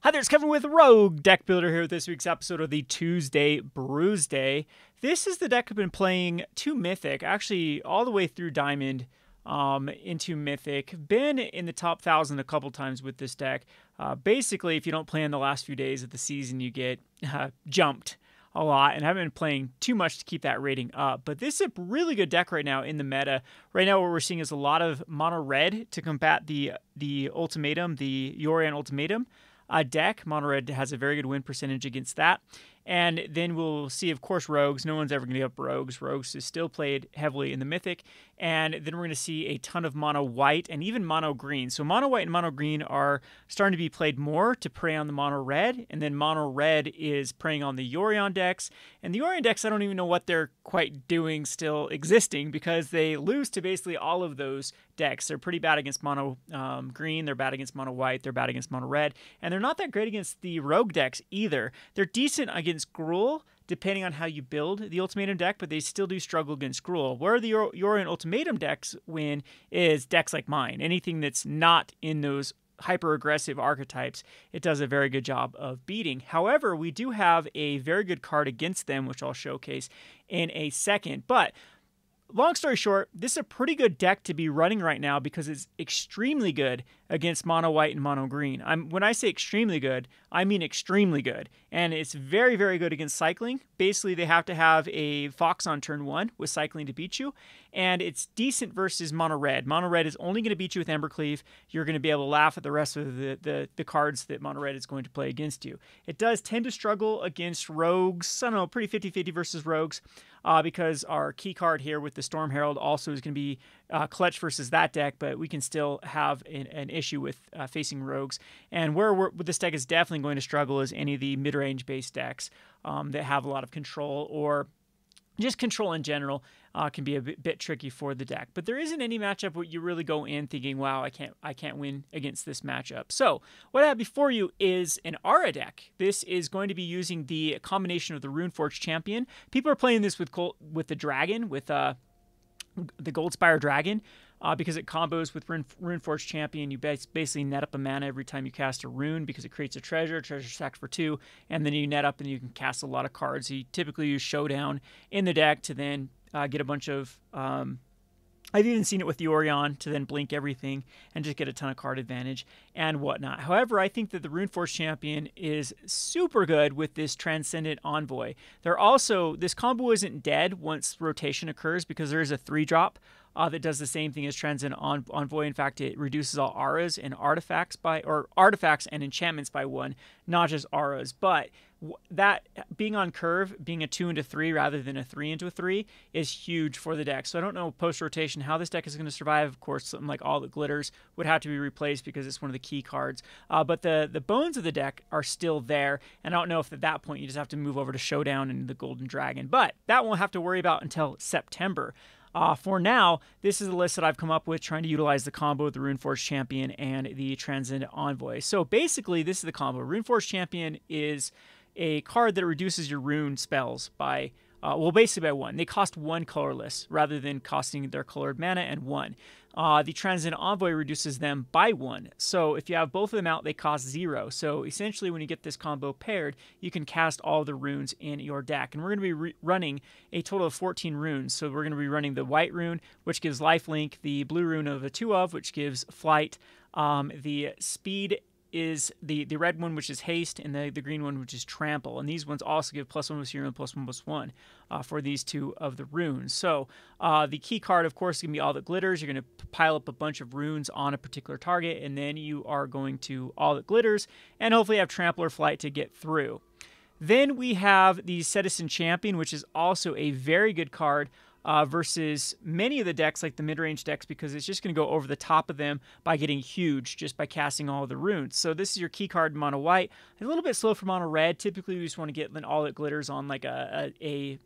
Hi there, it's Kevin with Rogue Deck Builder here with this week's episode of the Tuesday Brewsday. This is the deck I've been playing to Mythic, actually all the way through Diamond into Mythic. Been in the top 1,000 a couple times with this deck. Basically, if you don't play in the last few days of the season, you get jumped a lot, and I haven't been playing too much to keep that rating up. But this is a really good deck right now in the meta. Right now what we're seeing is a lot of mono red to combat the ultimatum, the Yorion ultimatum. Deck. Mono red has a very good win percentage against that. And then we'll see, of course, rogues. No one's ever going to give up rogues. Rogues is still played heavily in the Mythic. And then we're going to see a ton of mono white and even mono green. So mono white and mono green are starting to be played more to prey on the mono red. And then mono red is preying on the Yorion decks. And the Yorion decks, I don't even know what they're quite doing still existing, because they lose to basically all of those decks. They're pretty bad against mono green. They're bad against mono white. They're bad against mono red. And they're not that great against the rogue decks either. They're decent against Gruul, depending on how you build the ultimatum deck, but they still do struggle against Gruul. Where the Yorion ultimatum decks win is decks like mine. Anything that's not in those hyper-aggressive archetypes, it does a very good job of beating. However, we do have a very good card against them, which I'll showcase in a second. But long story short, this is a pretty good deck to be running right now because it's extremely good against mono white and mono green. When I say extremely good, I mean extremely good. And it's very, very good against cycling. Basically, they have to have a Fox on turn 1 with cycling to beat you. And it's decent versus mono red. Mono red is only going to beat you with Embercleave. You're going to be able to laugh at the rest of the cards that mono red is going to play against you. It does tend to struggle against rogues. I don't know, pretty 50-50 versus rogues. Because our key card here with the Storm Herald also is going to be clutch versus that deck, but we can still have an issue with facing rogues. And where this deck is definitely going to struggle is any of the mid-range based decks that have a lot of control, or just control in general can be a bit tricky for the deck. But there isn't any matchup where you really go in thinking, wow, I can't win against this matchup. So what I have before you is an Aura deck. This is going to be using the combination of the Runeforge Champion. People are playing this with the Dragon, with the Goldspire Dragon, because it combos with Runeforge Champion. You basically net up a mana every time you cast a rune because it creates a treasure stacked for 2, and then you net up and you can cast a lot of cards. So you typically use Showdown in the deck to then get a bunch of... I've even seen it with the Yorion to then blink everything and just get a ton of card advantage and whatnot. However, I think that the Runeforge Champion is super good with this Transcendent Envoy. This combo isn't dead once rotation occurs because there is a 3-drop that does the same thing as Transcendent Envoy. In fact, it reduces all auras and artifacts and enchantments by 1, not just auras. But that being on curve, being a 2 into 3 rather than a 3 into a 3 is huge for the deck. So I don't know post-rotation how this deck is going to survive. Of course, something like All That Glitters would have to be replaced because it's one of the key cards. But the bones of the deck are still there, and I don't know if at that point you just have to move over to Showdown and the Golden Dragon. But that won't have to worry about until September. For now, this is the list that I've come up with trying to utilize the combo of the Runeforge Champion and the Transcendent Envoy. So basically, this is the combo. Runeforge Champion is a card that reduces your rune spells by, basically by 1. They cost 1 colorless rather than costing their colored mana and 1. The Transcendent Envoy reduces them by 1. So if you have both of them out, they cost 0. So essentially, when you get this combo paired, you can cast all the runes in your deck. And we're going to be running a total of 14 runes. So we're going to be running the white rune, which gives lifelink, the blue rune of a 2 of, which gives flight, the speed is the red one, which is haste, and the green one, which is trample. And these ones also give +1 +0 and +1 +1 for these 2 of the runes. So the key card, of course, is going to be All That Glitters. You're going to pile up a bunch of runes on a particular target, and then you are going to All That Glitters and hopefully have trample or flight to get through. Then we have the Citizen Champion, which is also a very good card versus many of the decks, like the mid-range decks, because it's just going to go over the top of them by getting huge just by casting all of the runes. So this is your key card in mono white. A little bit slow for mono red. Typically, we just want to get All That Glitters on like the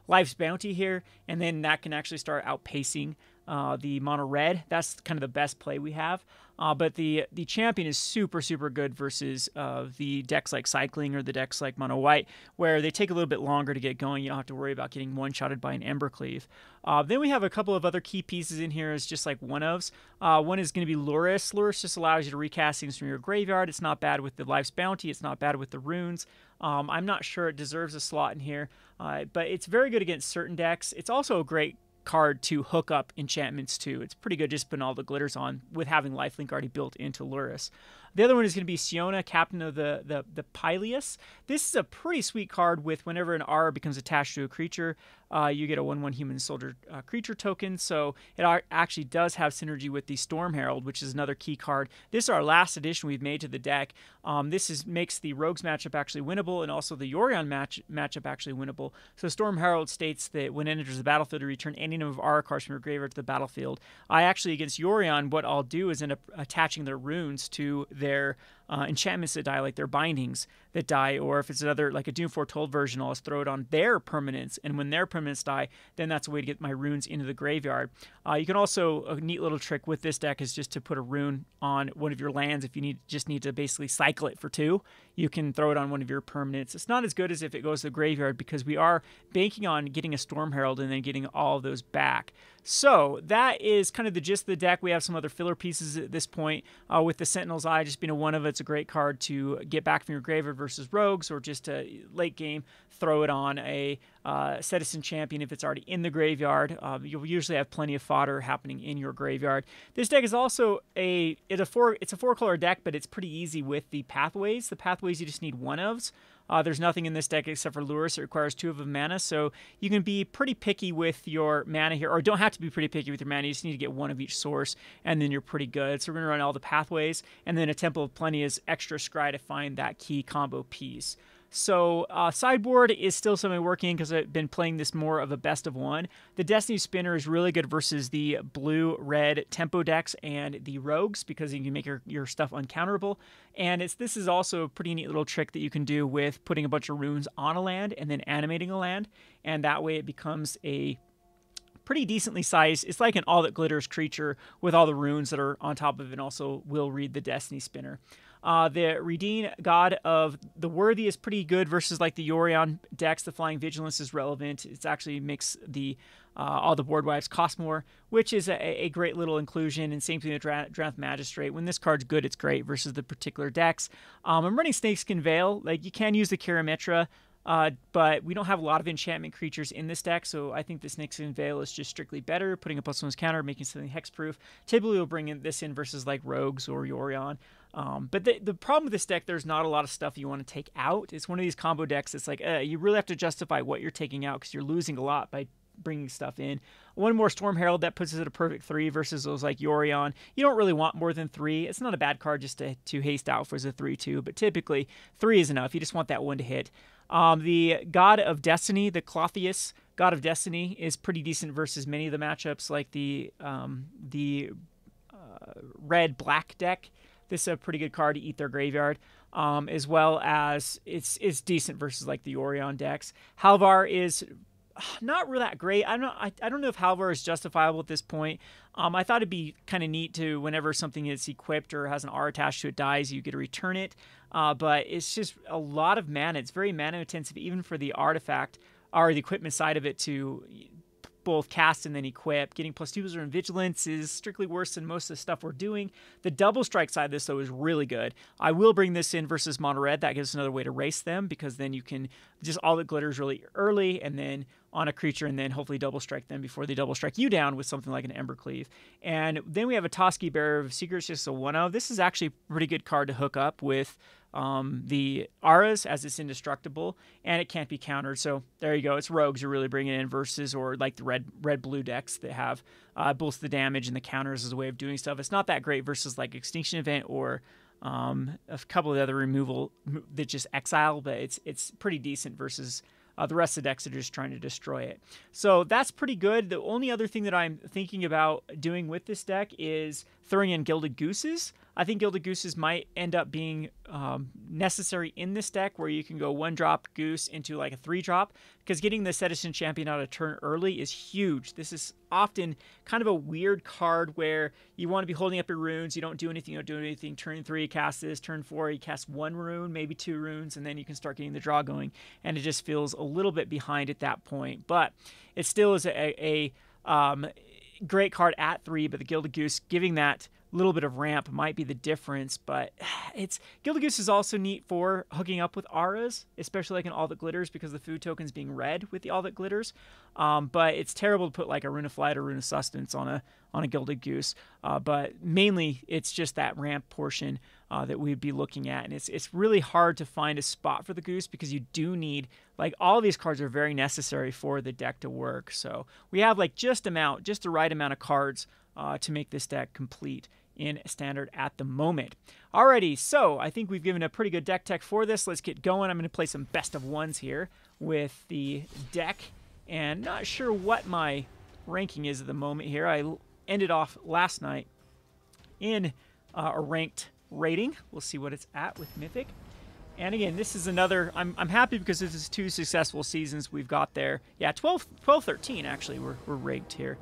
Life's Bounty here, and then that can actually start outpacing the mono red. That's kind of the best play we have. But the champion is super, super good versus the decks like Cycling or the decks like Mono White, where they take a little bit longer to get going. You don't have to worry about getting one-shotted by an Embercleave. Then we have a couple of other key pieces in here as just like one-ofs. One is going to be Lurrus. Lurrus just allows you to recast things from your graveyard. It's not bad with the Life's Bounty. It's not bad with the runes. I'm not sure it deserves a slot in here, but it's very good against certain decks. It's also a great card to hook up enchantments too. It's pretty good just putting all the glitters on with having lifelink already built into Lurrus. The other one is going to be Siona, Captain of the Pyleus. This is a pretty sweet card with whenever an R becomes attached to a creature, you get a 1/1 human soldier creature token. So it actually does have synergy with the Storm Herald, which is another key card. This is our last addition we've made to the deck. This makes the Rogues matchup actually winnable, and also the Yorion matchup actually winnable. So Storm Herald states that when it enters the battlefield, to return any number of R cards from your graveyard to the battlefield. Against Yorion, what I'll do is end up attaching their runes to their enchantments that die, like their bindings that die, or if it's another, like a Doom Foretold version, I'll just throw it on their permanents, and when their permanents die, then that's a way to get my runes into the graveyard. You can also, a neat little trick with this deck is just to put a rune on one of your lands. If you just need to basically cycle it for 2, you can throw it on one of your permanents. It's not as good as if it goes to the graveyard, because we are banking on getting a Storm Herald and then getting all of those back. So that is kind of the gist of the deck. We have some other filler pieces at this point, with the Sentinel's Eye just being a one of. It's a great card to get back from your graveyard versus Rogues, or just a late game throw it on a Citizen Champion if it's already in the graveyard. You'll usually have plenty of fodder happening in your graveyard. This deck is also it's a 4-color deck, but it's pretty easy with the pathways. The pathways you just need one of. There's nothing in this deck except for Lurrus. It requires 2 of a mana, so you can be pretty picky with your mana here, or don't have to be pretty picky with your mana. You just need to get 1 of each source, and then you're pretty good. So we're going to run all the pathways, and then a Temple of Plenty is extra scry to find that key combo piece. So sideboard is still something I'm working because I've been playing this more of a best of 1. The Destiny Spinner is really good versus the blue-red tempo decks and the Rogues, because you can make your stuff uncounterable. And this is also a pretty neat little trick that you can do with putting a bunch of runes on a land and then animating a land, and that way it becomes a pretty decently sized. It's like an All That Glitters creature with all the runes that are on top of it, and also will read the Destiny Spinner. The Redeem, God of the Worthy, is pretty good versus like the Yorion decks. The Flying Vigilance is relevant. It actually makes the all the board wipes cost more, which is a great little inclusion. And same thing with Draft Magistrate. When this card's good, it's great versus the particular decks. I'm running Snakeskin Veil. Like, you can use the Karametra, but we don't have a lot of enchantment creatures in this deck, so I think the Snakeskin Veil is just strictly better, putting a +1 counter, making something hexproof. Typically, we'll bring this in versus like Rogues or Yorion. But the problem with this deck, there's not a lot of stuff you want to take out. It's one of these combo decks that's like, you really have to justify what you're taking out, because you're losing a lot by bringing stuff in. One more Storm Herald, that puts us at a perfect 3 versus those like Yorion. You don't really want more than 3. It's not a bad card just to haste out for as a 3/2, but typically 3 is enough. You just want that one to hit. The God of Destiny, the Clothius God of Destiny, is pretty decent versus many of the matchups, like the red-black deck. This is a pretty good card to eat their graveyard, as well as it's decent versus like the Orion decks. Halvar is not really that great. I don't know if Halvar is justifiable at this point. I thought it'd be kind of neat to, whenever something is equipped or has an R attached to it dies, you get to return it. But it's just a lot of mana. It's very mana intensive, even for the artifact or the equipment side of it, to both cast and then equip. Getting +2 and Vigilance is strictly worse than most of the stuff we're doing. The double strike side of this, though, is really good. I will bring this in versus Mono Red. That gives us another way to race them, because then you can just All That Glitters really early, and then on a creature, and then hopefully double strike them before they double strike you down with something like an Embercleave. And then we have a Toski, Bearer of Secrets, just a 1/0. This is actually a pretty good card to hook up with the Auras, as it's indestructible, and it can't be countered. So there you go. It's Rogues you're really bringing in versus, or like the red-blue decks that have both the damage and the counters as a way of doing stuff. It's not that great versus like Extinction Event or a couple of the other removal that just exile, but it's pretty decent versus the rest of the decks are just trying to destroy it. So that's pretty good. The only other thing that I'm thinking about doing with this deck is throwing in Gilded Gooses. I think Gilded Gooses might end up being necessary in this deck, where you can go 1-drop Goose into like a 3-drop, because getting the Citizen Champion out of turn early is huge. This is often kind of a weird card where you want to be holding up your runes, you don't do anything, turn 3 you cast this, turn 4 you cast 1 rune, maybe 2 runes, and then you can start getting the draw going, and it just feels a little bit behind at that point. But it still is a great card at 3, but the Gilded Goose giving that little bit of ramp might be the difference. But Gilded Goose is also neat for hooking up with auras, especially like in All That Glitters, because the food token's being red with the All That Glitters. But it's terrible to put like a Rune of Flight or Rune of Sustenance on a Gilded Goose. But mainly it's just that ramp portion that we'd be looking at, and it's really hard to find a spot for the Goose, because you do need, like, all of these cards are very necessary for the deck to work. So we have like just the right amount of cards to make this deck complete in Standard at the moment. Alrighty, so I think we've given a pretty good deck tech for this. Let's get going. I'm going to play some best of ones here with the deck, and not sure what my ranking is at the moment here. I ended off last night in a ranked rating. We'll see what it's at with Mythic. And again, this is another, I'm happy because this is 2 successful seasons we've got there. Yeah, 12-13 actually, we're ranked here.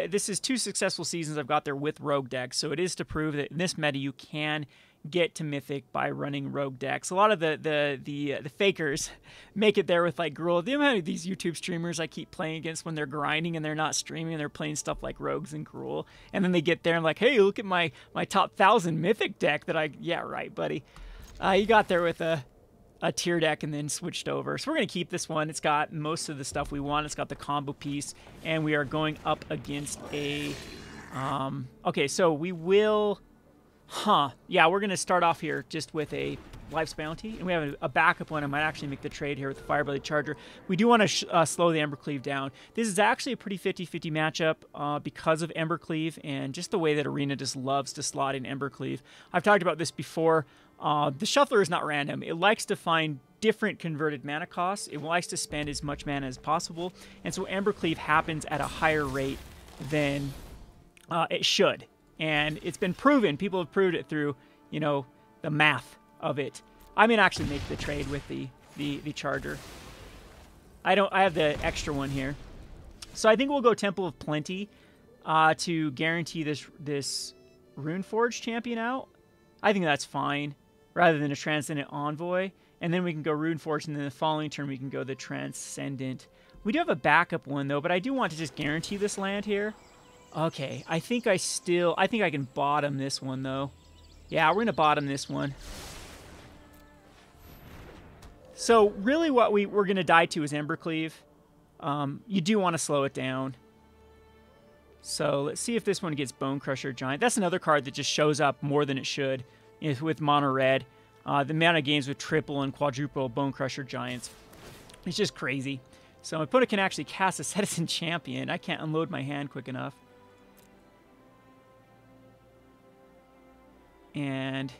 This is 2 successful seasons I've got there with Rogue decks, so it is to prove that in this meta you can get to Mythic by running Rogue decks. A lot of the fakers make it there with like Gruul. The amount of these YouTube streamers I keep playing against when they're grinding and they're not streaming and they're playing stuff like Rogues and Gruul, and then they get there and like, hey, look at my top 1,000 Mythic deck that yeah, right, buddy. You got there with a tier deck and then switched over. So we're going to keep this one. It's got most of the stuff we want. It's got the combo piece, and we are going up against a... okay, so we will... yeah, we're going to start off here just with a Life's Bounty, and we have a backup one. I might actually make the trade here with the Fireblade Charger. We do want to slow the Embercleave down. This is actually a pretty 50-50 matchup because of Embercleave and just the way that Arena just loves to slot in Embercleave. I've talked about this before. The Shuffler is not random. It likes to find different converted mana costs. It likes to spend as much mana as possible, and so Embercleave happens at a higher rate than it should. And it's been proven. People have proved it through, you know, the math of it. I'm gonna actually make the trade with the Charger. I have the extra one here, so I think we'll go Temple of Plenty to guarantee this Runeforge champion out. I think that's fine, rather than a Transcendent Envoy. And then we can go Runeforge, and then the following turn we can go the Transcendent. We do have a backup one though, but I do want to just guarantee this land here. Okay, I think I can bottom this one though. Yeah, we're gonna bottom this one. So really what we're gonna die to is Embercleave. You do want to slow it down. So let's see if this one gets Bone Crusher Giant. That's another card that just shows up more than it should with mono red. The amount of games with triple and quadruple Bone Crusher Giants. It's just crazy. So my opponent can actually cast a Citizen Champion. I can't unload my hand quick enough. And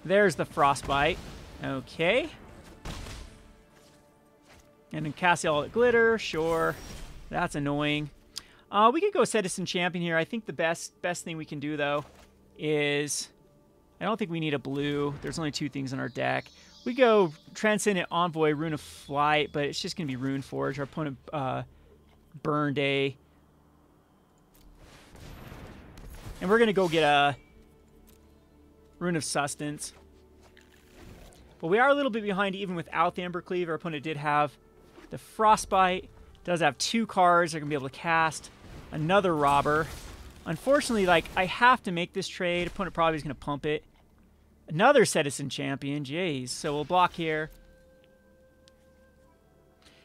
there's the Frostbite. Okay. And then cast All That Glitter. Sure. That's annoying. We could go Citizen Champion here. I think the best thing we can do, though, is... I don't think we need a blue. There's only 2 things in our deck. We go Transcendent Envoy, Rune of Flight, but it's just going to be Runeforge. Our opponent, Brewsday. And we're going to go get a Rune of Sustenance. But we are a little bit behind even without the Embercleave. Our opponent did have the Frostbite. Does have 2 cards they're going to be able to cast. Another Robber. Unfortunately, like, I have to make this trade. Opponent probably is going to pump it. Another Citizen Champion. Jeez. So we'll block here.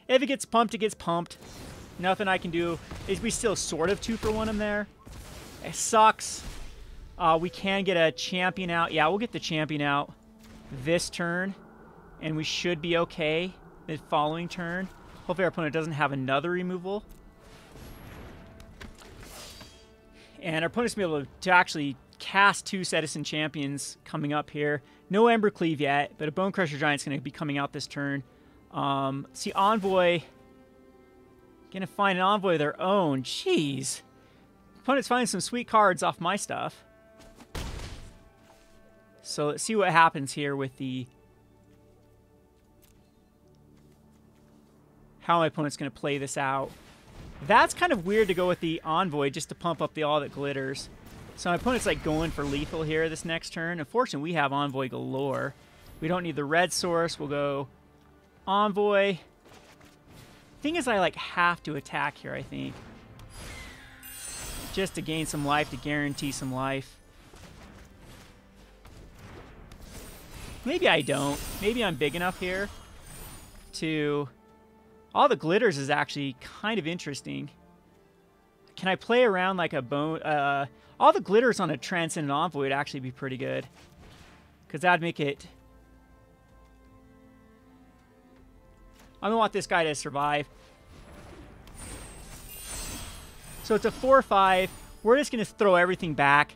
If it gets pumped, it gets pumped. Nothing I can do. Is we still sort of 2-for-1 him there. It sucks. We can get a champion out. Yeah, we'll get the champion out this turn. And we should be okay the following turn. Hopefully our opponent doesn't have another removal. And our opponent's going to be able to actually cast 2 Citizen Champions coming up here. No Embercleave yet, but a Bone Crusher Giant's going to be coming out this turn. See, Envoy... Going to find an Envoy of their own. Jeez. Opponent's finding some sweet cards off my stuff. So let's see what happens here with the... how my opponent's going to play this out. That's kind of weird to go with the Envoy just to pump up the All That Glitters. So my opponent's like going for lethal here this next turn. Unfortunately, we have Envoy galore. We don't need the red source. We'll go Envoy. Thing is, I like have to attack here, I think. Just to gain some life, to guarantee some life. Maybe I don't. Maybe I'm big enough here to... All the glitters is actually kind of interesting. Can I play around like a bone? All the glitters on a Transcendent Envoy would actually be pretty good. Because that'd make it... I don't want this guy to survive. So it's a 4-5. We're just going to throw everything back.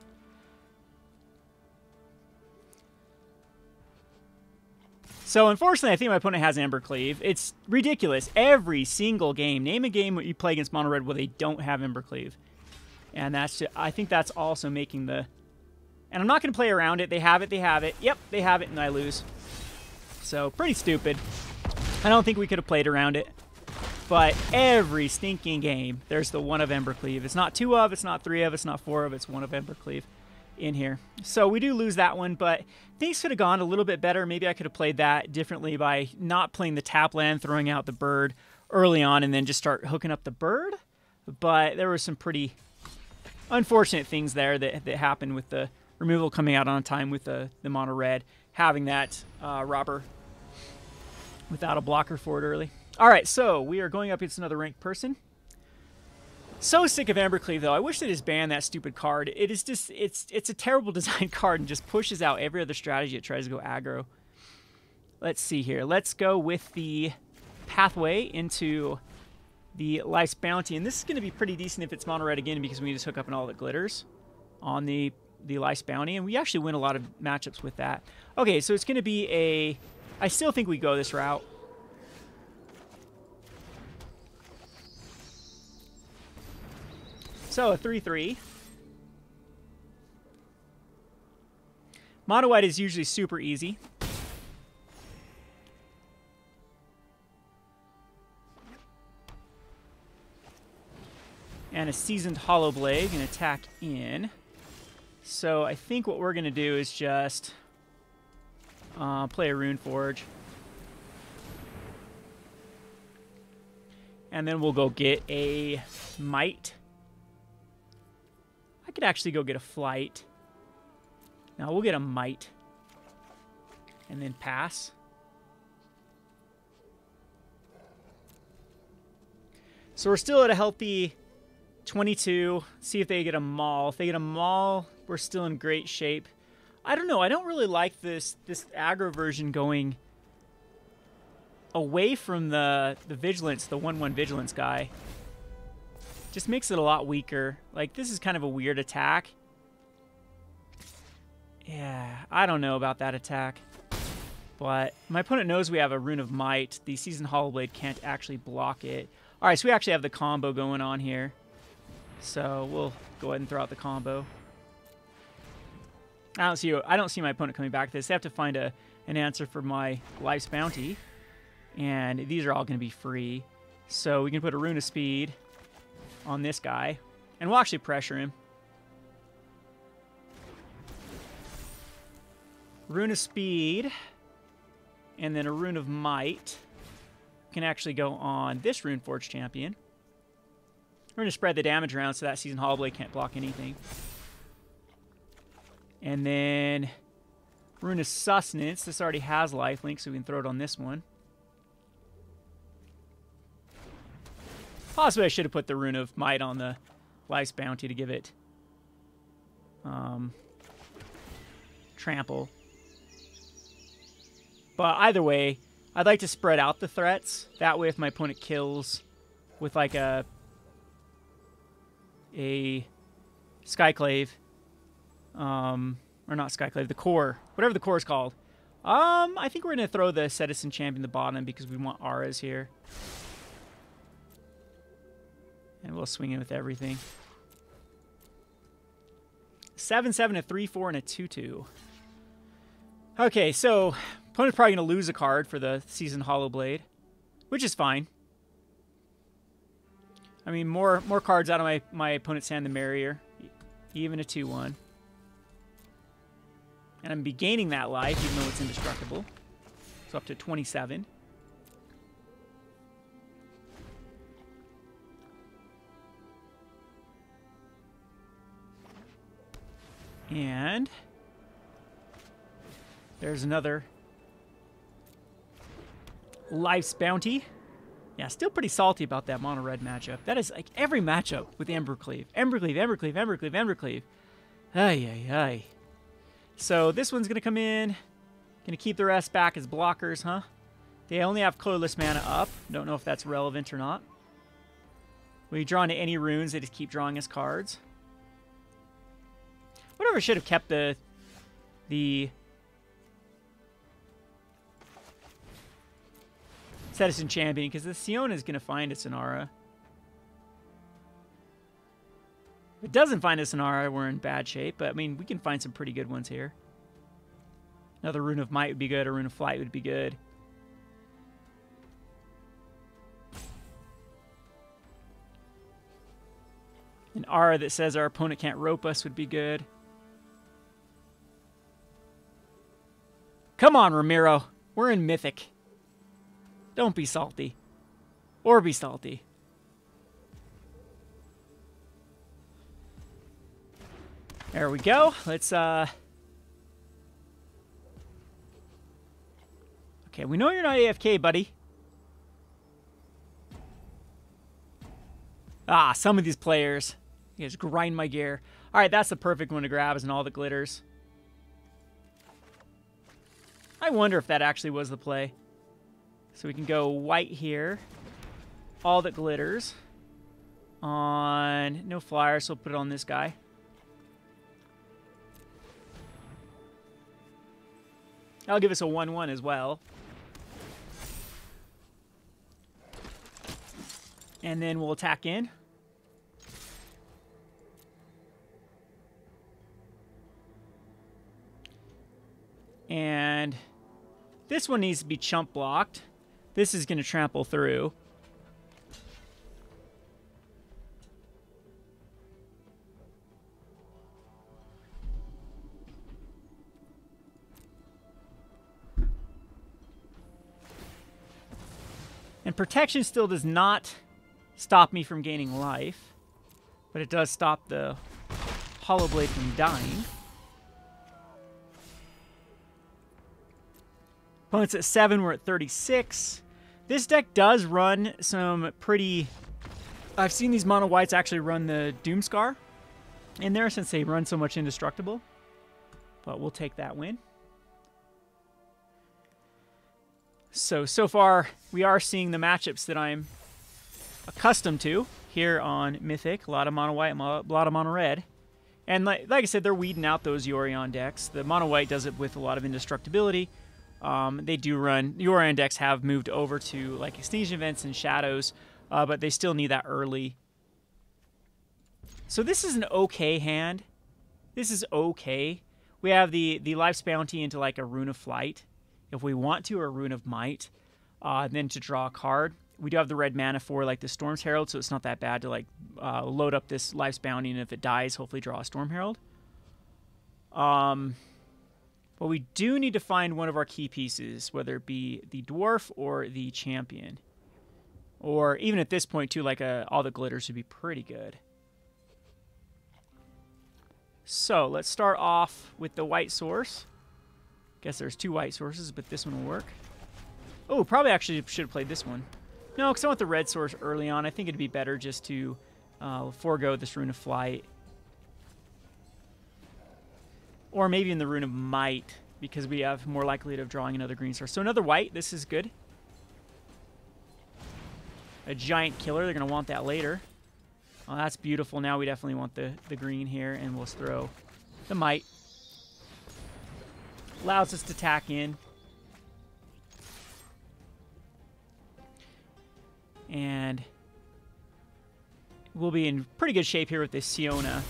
So, unfortunately, I think my opponent has Embercleave. It's ridiculous. Every single game. Name a game you play against Mono Red where they don't have Embercleave. And that's just, I think that's also making the... And I'm not going to play around it. They have it. They have it. Yep, they have it, and I lose. So, pretty stupid. I don't think we could have played around it. But every stinking game, there's the one of Embercleave. It's not 2 of, it's not 3 of, it's not 4 of, it's 1 of Embercleave in here. So we do lose that one, but things could have gone a little bit better. Maybe I could have played that differently by not playing the tap land, throwing out the bird early on, and then just start hooking up the bird. But there were some pretty unfortunate things there that happened with the removal coming out on time with the mono red, having that robber without a blocker for it early. All right, so we are going up against another ranked person. So sick of Embercleave, though. I wish they just banned that stupid card. It is just, it's a terrible design card and just pushes out every other strategy it tries to go aggro. Let's see here. Let's go with the pathway into the Life's Bounty. And this is going to be pretty decent if it's mono red again because we can just hook up an All That Glitters on the Life's Bounty. And we actually win a lot of matchups with that. Okay, so it's going to be a... I still think we go this route. So, a 3-3. Mono white is usually super easy. And a Seasoned Hollow Blade can attack in. So, I think what we're going to do is just play a Rune Forge. And then we'll go get a Might. I could actually go get a Flight. Now we'll get a Might. And then pass. So we're still at a healthy 22. See if they get a Maul. If they get a Maul, we're still in great shape. I don't know. I don't really like this aggro version going away from the Vigilance, the 1/1 Vigilance guy. Just makes it a lot weaker. Like, this is kind of a weird attack. Yeah, I don't know about that attack. But my opponent knows we have a Rune of Might. The Seasoned Hollowblade can't actually block it. All right, so we actually have the combo going on here. So we'll go ahead and throw out the combo. I don't see my opponent coming back to this. They have to find an answer for my Life's Bounty. And these are all going to be free. So we can put a Rune of Speed on this guy, and we'll actually pressure him. Rune of Speed, and then a Rune of Might can actually go on this Rune Forge champion. We're going to spread the damage around so that Seasoned Hollowblade can't block anything. And then Rune of Sustenance. This already has lifelink, so we can throw it on this one. Possibly I should have put the Rune of Might on the Life's Bounty to give it trample. But either way, I'd like to spread out the threats. That way if my opponent kills with like a Skyclave, or not Skyclave, the core, whatever the core is called. I think we're going to throw the Citizen Champion at the bottom because we want auras here. And we'll swing in with everything. 7-7, a 3-4, and a 2-2. Okay, so opponent's probably going to lose a card for the Seasoned Hollowblade, which is fine. I mean, more cards out of my opponent's hand, the merrier. Even a 2-1. And I'm be gaining that life, even though it's indestructible. So up to 27. And there's another Life's Bounty. Yeah, still pretty salty about that mono red matchup. That is like every matchup with Embercleave. Embercleave, Embercleave, Embercleave, Embercleave. Ay, ay, ay. So this one's going to come in. Going to keep the rest back as blockers, huh? They only have colorless mana up. Don't know if that's relevant or not. When you draw into any runes, they just keep drawing us cards. Whatever, should have kept the Citizen Champion, because the Siona is going to find a Sonara. If it doesn't find a Sonara, we're in bad shape, but I mean, we can find some pretty good ones here. Another Rune of Might would be good, a Rune of Flight would be good. An aura that says our opponent can't rope us would be good. Come on, Ramiro. We're in Mythic. Don't be salty. Or be salty. There we go. Let's, Okay, we know you're not AFK, buddy. Ah, some of these players. You guys grind my gear. Alright, that's the perfect one to grab, isn't all that glitters. I wonder if that actually was the play. So we can go white here. All that glitters. On no flyer, so we'll put it on this guy. That'll give us a 1-1 as well. And then we'll attack in. And this one needs to be chump blocked. This is going to trample through. And protection still does not stop me from gaining life, but it does stop the Hollowblade from dying. Opponent's at 7, we're at 36. This deck does run some pretty... I've seen these mono whites actually run the Doomscar in there since they run so much indestructible. But we'll take that win. So far, we are seeing the matchups that I'm accustomed to here on Mythic. A lot of mono white, a lot of mono red. And like I said, they're weeding out those Yorion decks. The mono white does it with a lot of indestructibility. They do run... Yorion decks have moved over to like Extinction Events and Shadows, but they still need that early. So this is an okay hand. This is okay. We have the Life's Bounty into like a Rune of Flight, if we want to, or a Rune of Might, then to draw a card. We do have the red mana for like the Storm's Herald, so it's not that bad to like load up this Life's Bounty, and if it dies, hopefully draw a Storm Herald. But we do need to find one of our key pieces, whether it be the Dwarf or the Champion. Or even at this point, too, like all the glitters would be pretty good. So let's start off with the white source. Guess there's two white sources, but this one will work. Oh, probably actually should have played this one. No, because I want the red source early on. I think it'd be better just to forego this Rune of Flight. Or maybe in the Rune of Might, because we have more likelihood of drawing another green source. So another white, this is good. A giant killer, they're going to want that later. Oh, that's beautiful. Now we definitely want the green here, and we'll throw the Might. Allows us to tack in. And we'll be in pretty good shape here with this Siona.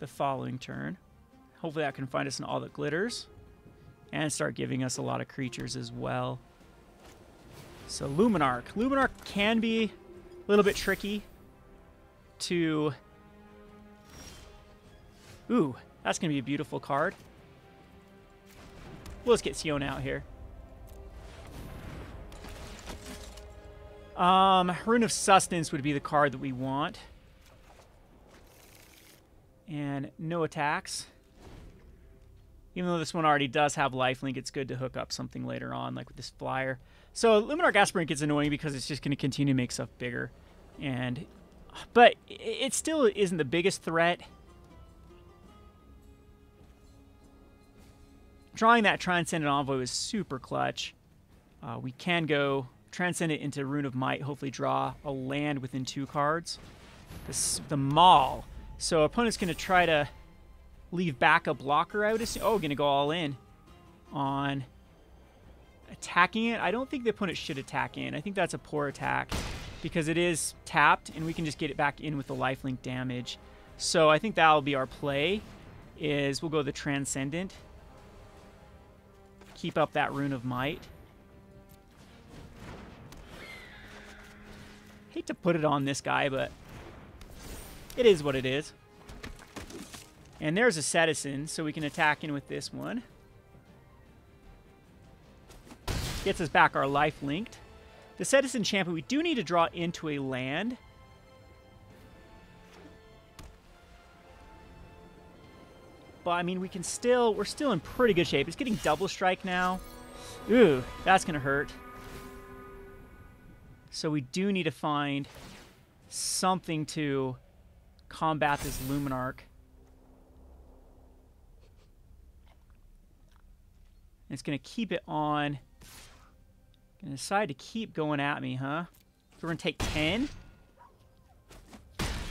the following turn. Hopefully that can find us in all that glitters. And start giving us a lot of creatures as well. So Luminarch. Luminarch can be a little bit tricky to... Ooh, that's going to be a beautiful card. We'll just get Siona out here. Rune of Sustenance would be the card that we want. And no attacks. Even though this one already does have lifelink, it's good to hook up something later on, like with this flyer. So Luminarch Aspirant gets annoying because it's just going to continue to make stuff bigger. But it still isn't the biggest threat. Drawing that Transcendent Envoy was super clutch. We can go Transcend it into Rune of Might, hopefully draw a land within 2 cards. The Maul. So opponent's going to try to leave back a blocker, I would assume. Oh, going to go all in on attacking it. I don't think the opponent should attack in. I think that's a poor attack because it is tapped, and we can just get it back in with the lifelink damage. So I think that'll be our play, is we'll go the Transcendent. Keep up that Rune of Might. Hate to put it on this guy, but it is what it is. And there's a Citizen, so we can attack in with this one. Gets us back our life linked. The Citizen Champion, we do need to draw into a land. But, I mean, we're still in pretty good shape. It's getting double strike now. Ooh, that's going to hurt. So we do need to find something to combat this Luminarch. It's going to keep it on. Going to decide to keep going at me, huh? So we're going to take 10.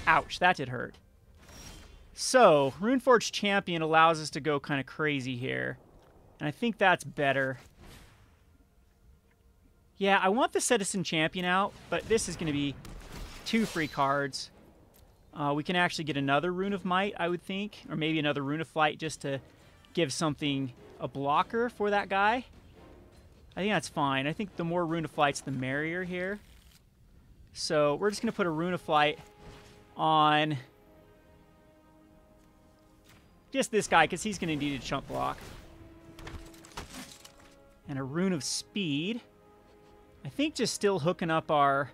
Ouch, that did hurt. So, Runeforge Champion allows us to go kind of crazy here. And I think that's better. Yeah, I want the Citizen Champion out, but this is going to be 2 free cards. We can actually get another Rune of Might, I would think. Or maybe another Rune of Flight just to give something a blocker for that guy. I think that's fine. I think the more Rune of Flights, the merrier here. So we're just going to put a Rune of Flight on just this guy, because he's going to need a chump block. And a Rune of Speed. I think just still hooking up our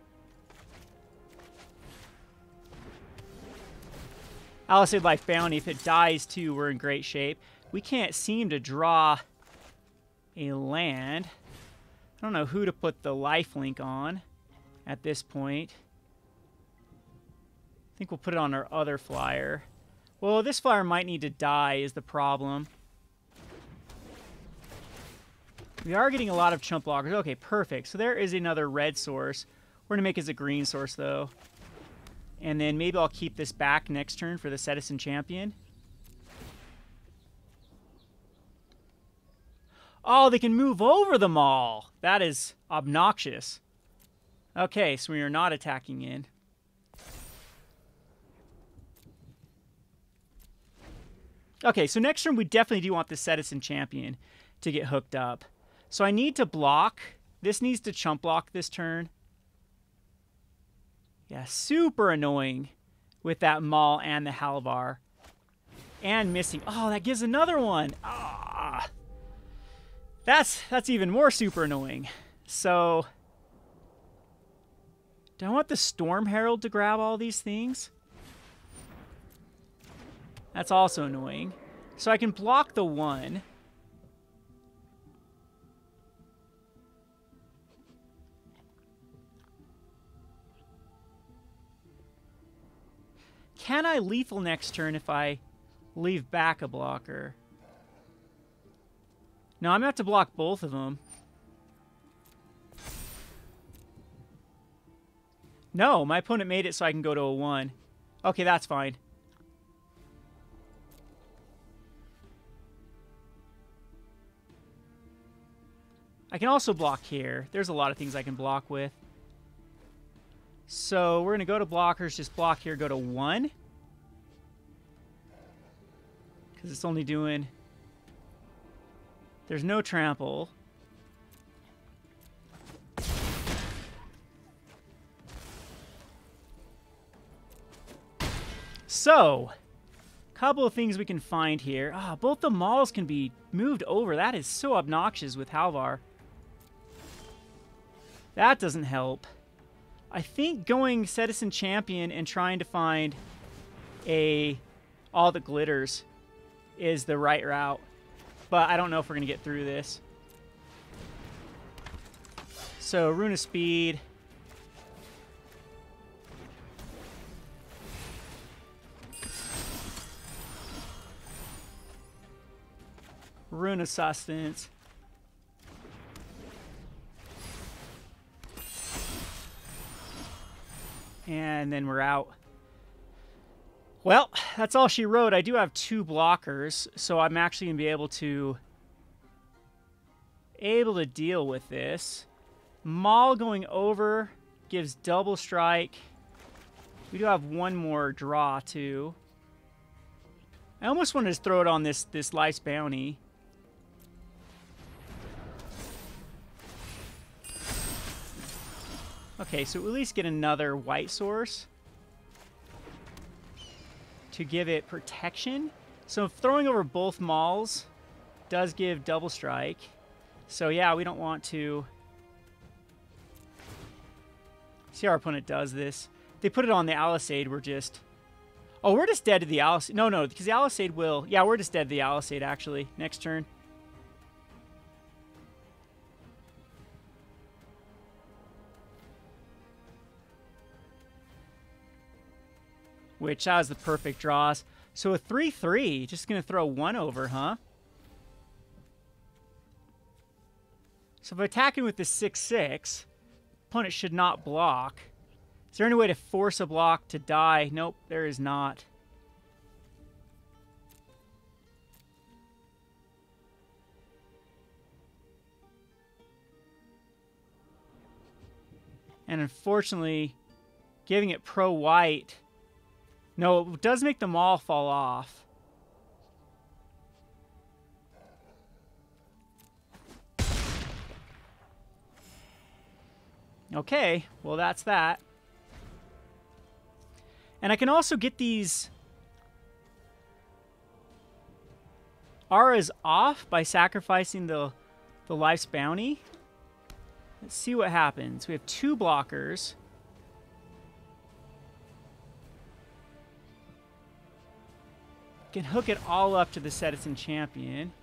Alisade Life Bounty. If it dies too, we're in great shape. We can't seem to draw a land. I don't know who to put the lifelink on at this point. I think we'll put it on our other flyer. Well, this flyer might need to die is the problem. We are getting a lot of chump blockers. Okay, perfect. So there is another red source. We're going to make it as a green source, though. And then maybe I'll keep this back next turn for the Citizen Champion. Oh, they can move over the Maul. That is obnoxious. Okay, so we are not attacking in. Okay, so next turn we definitely do want the Citizen Champion to get hooked up. So I need to block. This needs to chump block this turn. Yeah, super annoying with that Maul and the Halvar. And missing. Oh, that gives another one. Ah. That's even more super annoying. So, do I want the Storm Herald to grab all these things? That's also annoying. So I can block the 1. Can I lethal next turn if I leave back a blocker? No, I'm going to have to block both of them. No, my opponent made it so I can go to a 1. Okay, that's fine. I can also block here. There's a lot of things I can block with. So we're going to go to blockers, just block here, go to 1. because it's only doing... There's no trample. So, couple of things we can find here. Both the mauls can be moved over. That is so obnoxious with Halvar. That doesn't help. I think going Citizen Champion and trying to find all that glitters is the right route. But I don't know if we're going to get through this. So, Rune of Speed. Rune of Sustenance. And then we're out. Well, that's all she wrote. I do have 2 blockers, so I'm actually going to be able to deal with this. Maul going over gives double strike. We do have 1 more draw, too. I almost wanted to throw it on this Life's Bounty. Okay, so at least get another white source to give it protection. So throwing over both mauls does give double strike. So yeah, we don't want to... See how our opponent does this. They put it on the Alisade, we're just... Oh, we're just dead to the Alisade. No, because the Alisade will... Yeah, we're just dead to the Alisade, actually, next turn. Which, that was the perfect draws. So a 3-3, just going to throw 1 over, huh? So if I'm attacking with the 6-6, opponent should not block. Is there any way to force a block to die? Nope, there is not. And unfortunately, giving it pro-white... No, it does make the maul fall off. Okay, well that's that. And I can also get these auras off by sacrificing the Life's Bounty. Let's see what happens. We have 2 blockers. Can hook it all up to the Citizen Champion.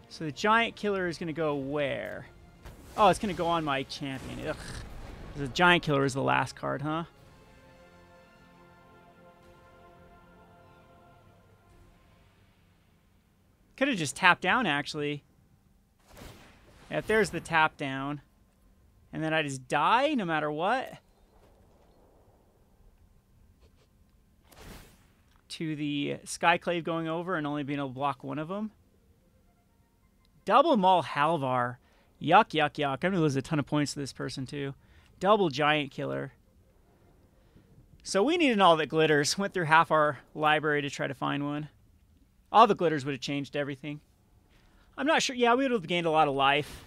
So the Giant Killer is going to go where? Oh, it's going to go on my champion. Ugh. The Giant Killer is the last card, huh? Could have just tapped down, actually. Yeah, if there's the tap down. And then I just die no matter what. To the Skyclave going over and only being able to block 1 of them. Double Maul Halvar. Yuck, yuck, yuck. I'm going to lose a ton of points to this person, too. Double Giant Killer. So we needed all that glitters. Went through half our library to try to find one. All the glitters would have changed everything. I'm not sure. Yeah, we would have gained a lot of life.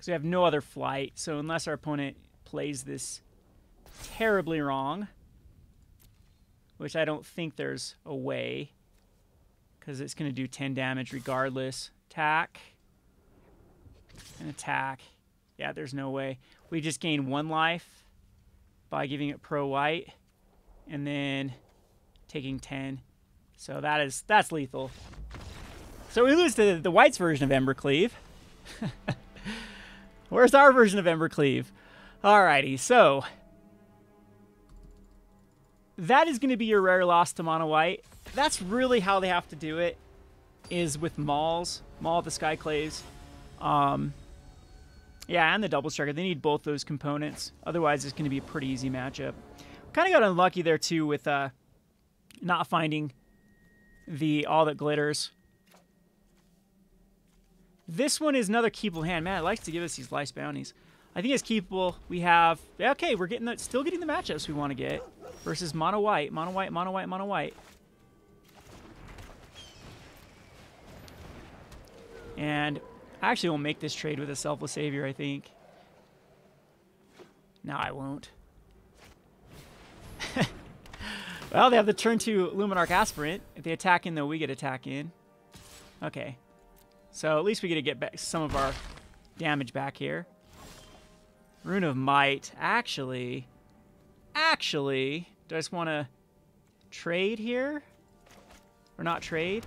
We have no other flight, so unless our opponent plays this terribly wrong, which I don't think there's a way, because it's going to do 10 damage regardless. Attack. And attack. Yeah, there's no way. We just gain 1 life by giving it pro-white, and then taking 10. So that's lethal. So we lose to the white's version of Embercleave. Where's our version of Embercleave? Alrighty, so that is going to be your rare loss to mono white. That's really how they have to do it, is with mauls. Maul the Skyclaves. Yeah, and the double striker. They need both those components. Otherwise, it's going to be a pretty easy matchup. Kind of got unlucky there, too, with not finding all that glitters. This one is another keepable hand. Man, it likes to give us these Life's Bounties. I think it's keepable. We have... Okay, we're getting still getting the matchups we want to get. Versus mono white, mono white, mono white, mono white. And I actually won't make this trade with a Selfless Savior, I think. No, I won't. Well, they have the turn 2 Luminarch Aspirant. If they attack in, though, we get attack in. Okay. So at least we get to get back some of our damage back here. Rune of Might. Actually, do I just want to trade here? Or not trade?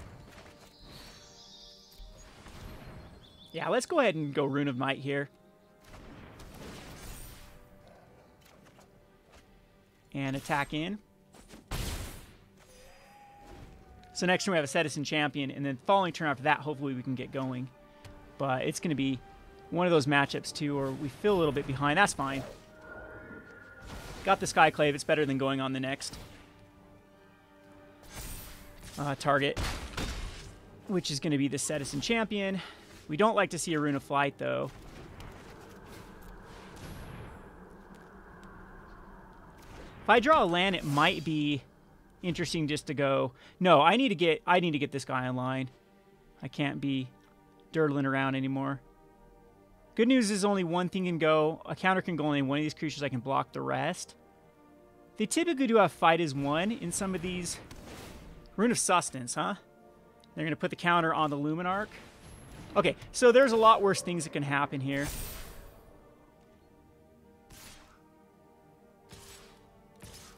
Yeah, let's go ahead and go Rune of Might here. And attack in. So next turn we have a Citizen Champion, and then following turn after that, hopefully we can get going. But it's going to be one of those matchups too, or we feel a little bit behind. That's fine. Got the Skyclave. It's better than going on the next target, which is going to be the Citizen Champion. We don't like to see a Rune of Flight, though. If I draw a land, it might be interesting just to go. No, I need to get this guy online. I can't be dirtling around anymore. Good news is only one thing can go. A counter can go only one of these creatures. I can block the rest. They typically do have fight as one in some of these. Rune of Sustenance, huh? They're going to put the counter on the Luminarch. Okay, so there's a lot worse things that can happen here.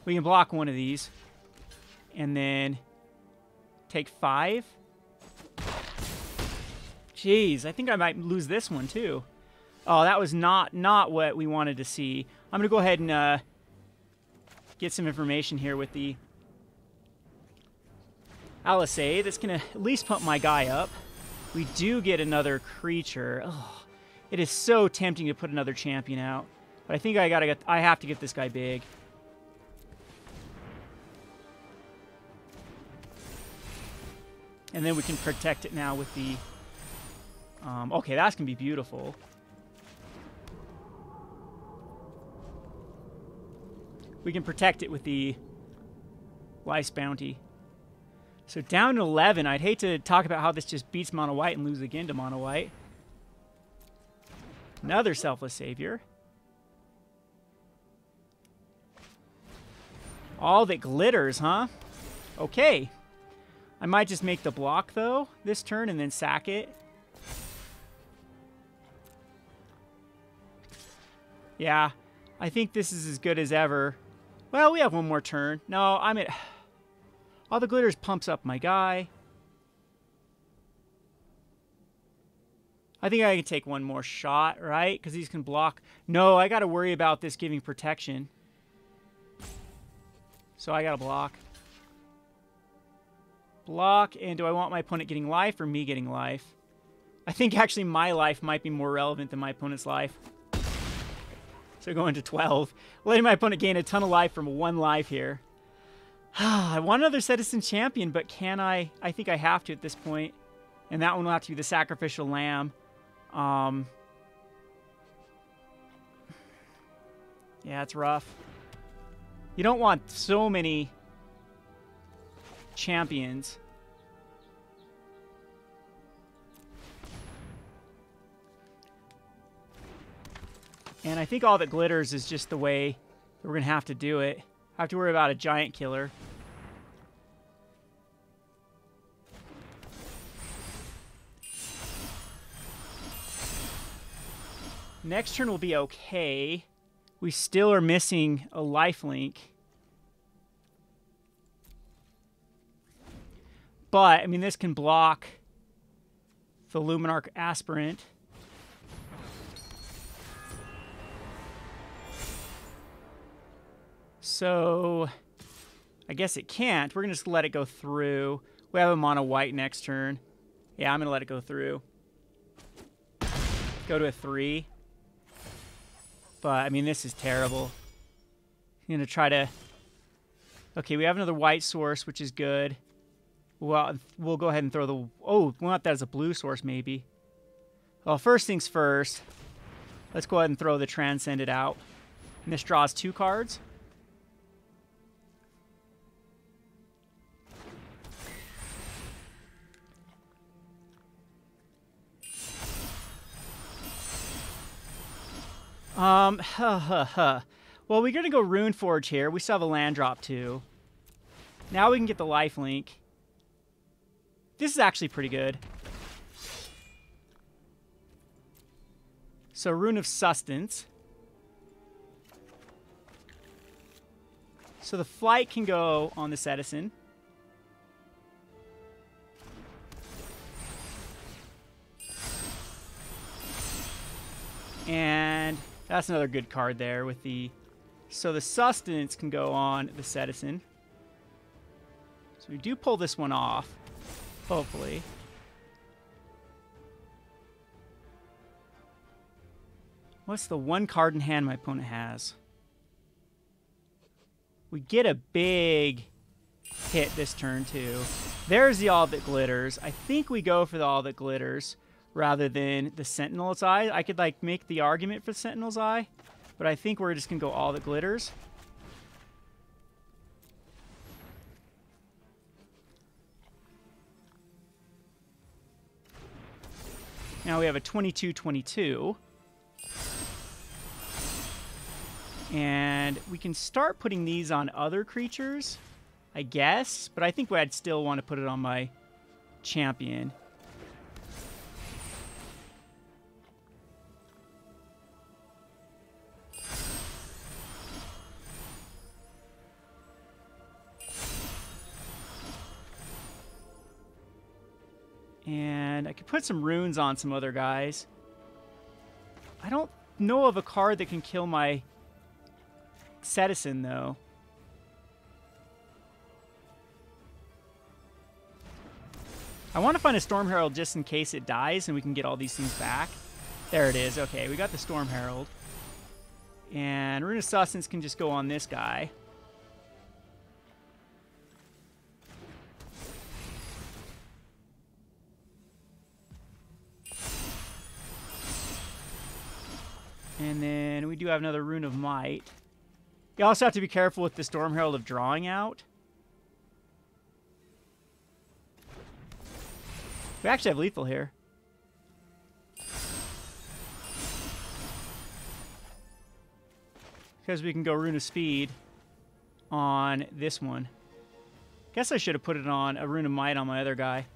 We can block one of these. And then take 5. Jeez, I think I might lose this one too. Oh, that was not what we wanted to see. I'm going to go ahead and get some information here with the Alisei. That's going to at least pump my guy up. We do get another creature. Oh, it is so tempting to put another champion out. But I think I have to get this guy big. And then we can protect it now with the... okay, that's going to be beautiful. We can protect it with the Life's Bounty. So down to 11. I'd hate to talk about how this just beats mono white and lose again to mono white. Another Selfless Savior. All that glitters, huh? Okay. I might just make the block, though, this turn and then sack it. Yeah, I think this is as good as ever. Well, we have one more turn. No, I'm at... All the glitters pumps up my guy. I think I can take one more shot, right? Because these can block. No, I got to worry about this giving protection. So I got to block. Block, and do I want my opponent getting life or me getting life? I think actually my life might be more relevant than my opponent's life. So going to 12. Letting my opponent gain a ton of life from 1 life here. I want another Citizen Champion, but can I? I think I have to at this point. And that one will have to be the Sacrificial Lamb. Yeah, it's rough. You don't want so many champions. And I think all that glitters is just the way we're going to have to do it. I have to worry about a giant killer. Next turn will be okay. We still are missing a lifelink. But, I mean, this can block the Luminarch Aspirant. So, I guess it can't. We're going to just let it go through. We have a mono white next turn. Yeah, I'm going to let it go through. Go to a 3. But, I mean, this is terrible. I'm going to try to... Okay, we have another white source, which is good. Well, we'll go ahead and throw the... Oh, we want that as a blue source, maybe. Well, first things first. Let's go ahead and throw the Transcended out. And this draws 2 cards. Well, we're going to go Rune Forge here. We still have a land drop too. Now we can get the lifelink. This is actually pretty good. So Rune of Sustenance. So the flight can go on this Edison. And that's another good card there with the... So the Sustenance can go on the Edison. So we do pull this one off, hopefully. What's the one card in hand my opponent has? We get a big hit this turn, too. There's the All That Glitters. I think we go for the All That Glitters rather than the Sentinel's Eye. I could, like, make the argument for the Sentinel's Eye, but I think we're just going to go All That Glitters. Now we have a 22-22. And we can start putting these on other creatures, I guess. But I think I'd still want to put it on my champion. And I could put some runes on some other guys. I don't know of a card that can kill my Citizen, though. I want to find a Storm Herald just in case it dies and we can get all these things back. There it is. Okay, we got the Storm Herald. And Rune of Sustenance can just go on this guy. And then we do have another Rune of Might. You also have to be careful with the Storm Herald of drawing out. We actually have lethal here. Because we can go Rune of Speed on this one. Guess I should have put it on a Rune of Might on my other guy.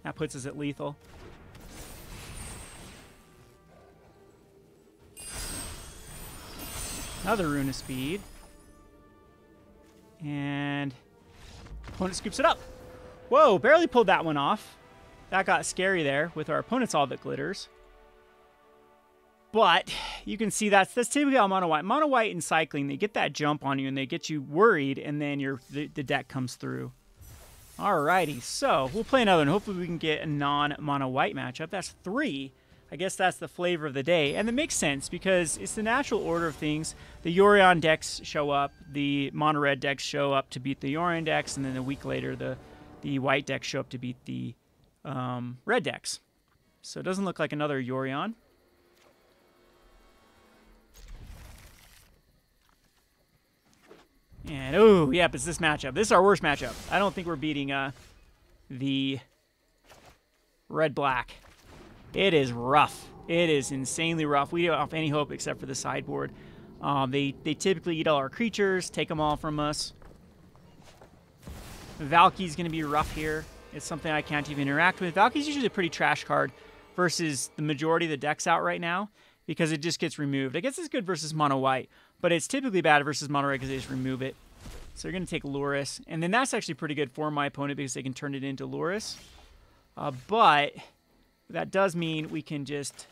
That puts us at lethal. Another Rune of Speed. And opponent scoops it up. Whoa, barely pulled that one off. That got scary there with our opponent's All That Glitters. But you can see that's typically how Mono White. Mono White in cycling, they get that jump on you and they get you worried, and then the deck comes through. Alrighty, so we'll play another one. Hopefully we can get a non-Mono White matchup. That's 3. I guess that's the flavor of the day. And it makes sense because it's the natural order of things. The Yorion decks show up, the Mono Red decks show up to beat the Yorion decks, and then a week later the white decks show up to beat the red decks. So it doesn't look like another Yorion. And, oh, yep, it's this matchup. This is our worst matchup. I don't think we're beating the red-black. It is rough. It is insanely rough. We don't have any hope except for the sideboard. They typically eat all our creatures, take them all from us. Valky's going to be rough here. It's something I can't even interact with. Valky's usually a pretty trash card versus the majority of the decks out right now because it just gets removed. I guess it's good versus Mono White, but it's typically bad versus Mono Red because they just remove it. So you're going to take Luris. And then that's actually pretty good for my opponent because they can turn it into Luris. But that does mean we can just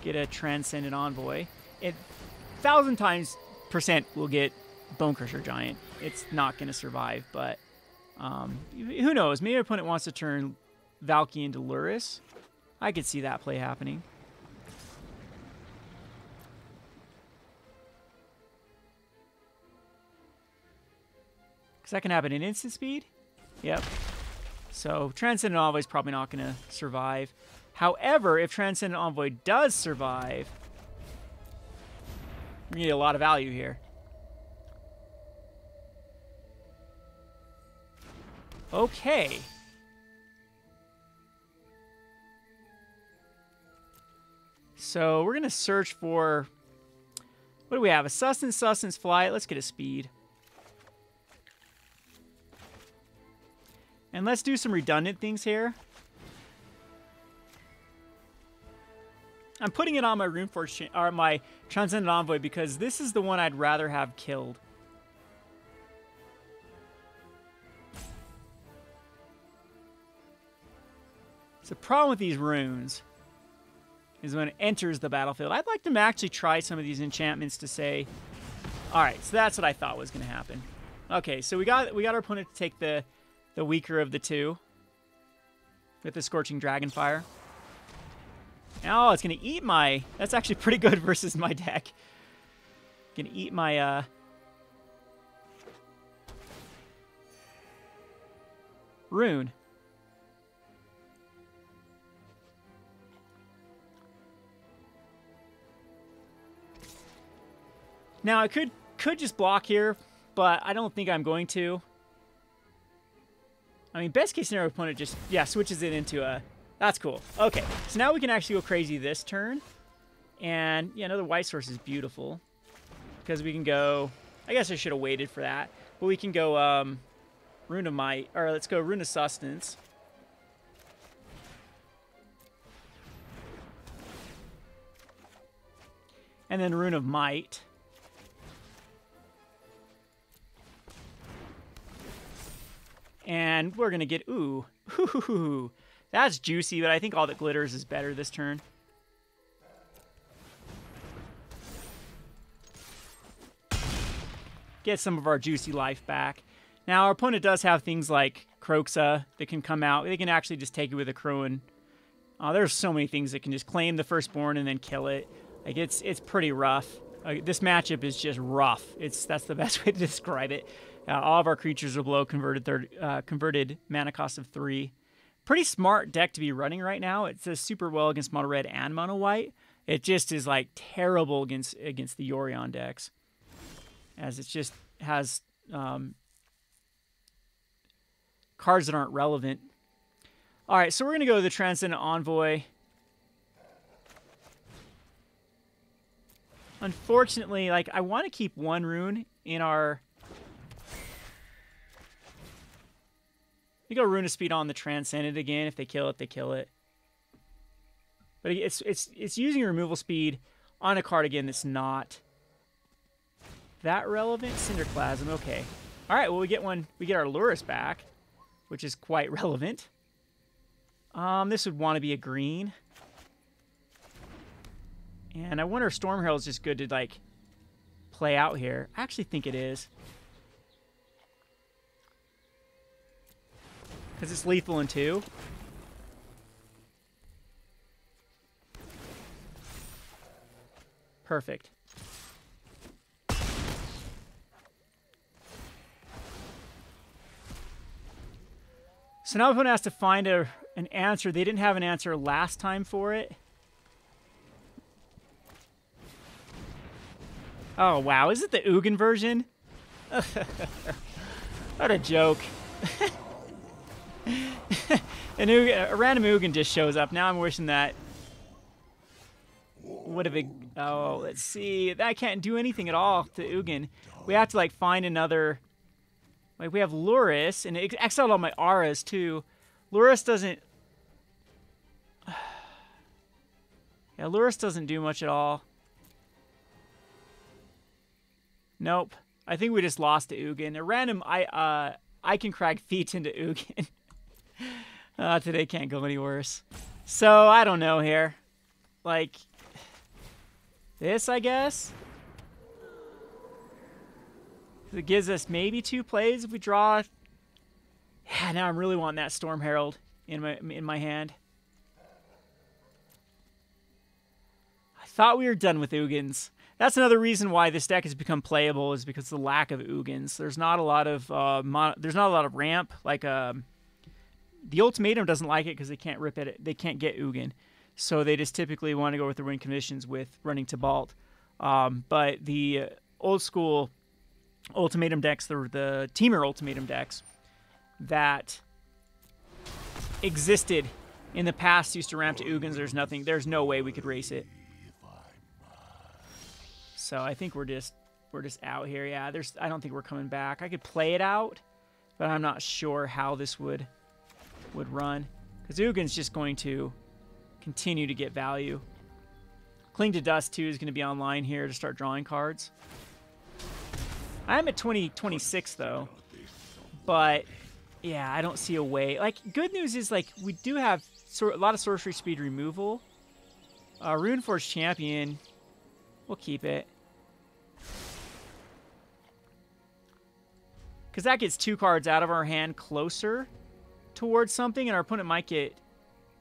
get a Transcendent Envoy. 1,000 times % we'll get Bonecrusher Giant. It's not going to survive, but who knows? Maybe our opponent wants to turn Valky into Luris. I could see that play happening. Because that can happen in instant speed. Yep. So Transcendent Envoy is probably not going to survive. However, if Transcendent Envoy does survive, we're going to get a lot of value here. Okay. So we're going to search for... What do we have? A sustenance, flight. Let's get a speed. And let's do some redundant things here. I'm putting it on my Runeforge or my Transcendent Envoy because this is the one I'd rather have killed. So the problem with these runes is when it enters the battlefield. I'd like them to actually try some of these enchantments to say, all right, so that's what I thought was going to happen. Okay, so we got our opponent to take the weaker of the two with the Scorching Dragonfire. Oh, it's going to eat my... That's actually pretty good versus my deck. Going to eat my... rune. Now, I could just block here, but I don't think I'm going to. I mean, best case scenario, opponent just, yeah, switches it into a... That's cool. Okay, so now we can actually go crazy this turn. And, yeah, another white source is beautiful. Because we can go... I guess I should have waited for that. But we can go Rune of Might, or let's go Rune of Sustenance. And then Rune of Might. And we're going to get, ooh, that's juicy, but I think all that glitters is better this turn. Get some of our juicy life back. Now, our opponent does have things like Kroxa that can come out. They can actually just take it with a Crowin. There's so many things that can just claim the Firstborn and then kill it. Like, it's pretty rough. This matchup is just rough. That's the best way to describe it. All of our creatures are below converted mana cost of 3. Pretty smart deck to be running right now. It does super well against mono red and mono white. It just is like terrible against the Yorion decks, as it just has cards that aren't relevant. All right, so we're gonna go to the Transcendent Envoy. Unfortunately, like I want to keep one rune in our. You go Rune of Speed on the Transcendent again. If they kill it, they kill it. But it's using removal speed on a card again that's not that relevant. Cinderclasm, okay. All right, well we get our Lurrus back, which is quite relevant. This would want to be a green. And I wonder if Storm Herald is just good to like play out here. I actually think it is. Because it's lethal in 2. Perfect. So now opponent has to find an answer. They didn't have an answer last time for it. Oh, wow. Is it the Ugin version? What a joke. A random Ugin just shows up. Now I'm wishing that would have... Oh, let's see. That can't do anything at all to Ugin. We have to, like, find another... Like, we have Lurrus, and it exiled all my auras, too. Lurrus doesn't... Yeah, Lurrus doesn't do much at all. Nope. I think we just lost to Ugin. A random... I can crack feet into Ugin. Today can't go any worse. So, I don't know here. Like, this, I guess? It gives us maybe 2 plays if we draw. Yeah, now I'm really wanting that Storm Herald in my hand. I thought we were done with Ugins. That's another reason why this deck has become playable, is because of the lack of Ugins. There's not a lot of ramp. Like the Ultimatum doesn't like it because they can't rip it. They can't get Ugin. So they just typically want to go with the win conditions with running Tibalt. But the old school ultimatum decks, the Teamer ultimatum decks that existed in the past used to ramp to Ugins. There's no way we could race it. So I think we're just out here. Yeah, I don't think we're coming back. I could play it out, but I'm not sure how this would run, because Ugin's just going to continue to get value. Cling to Dust 2 is going to be online here to start drawing cards. I'm at 2026 though, but yeah, I don't see a way. Like, good news is, like, we do have a lot of sorcery speed removal. Runeforge Champion, we'll keep it, because that gets 2 cards out of our hand closer towards something, and our opponent might get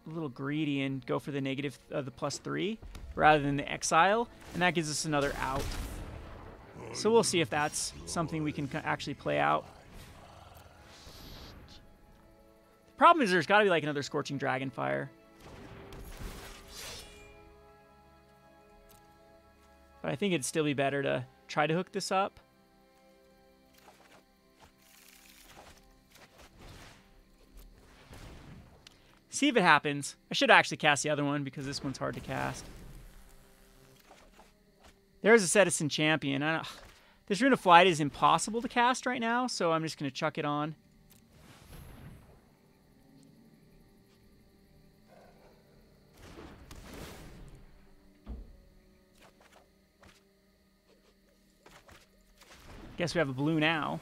a little greedy and go for the negative of the +3 rather than the exile, and that gives us another out. So we'll see if that's something we can actually play out. The problem is there's got to be like another Scorching Dragonfire. But I think it'd still be better to try to hook this up. See if it happens. I should actually cast the other one because this one's hard to cast. There's a Citizen Champion. This Rune of Flight is impossible to cast right now, so I'm just going to chuck it on. Guess we have a blue now.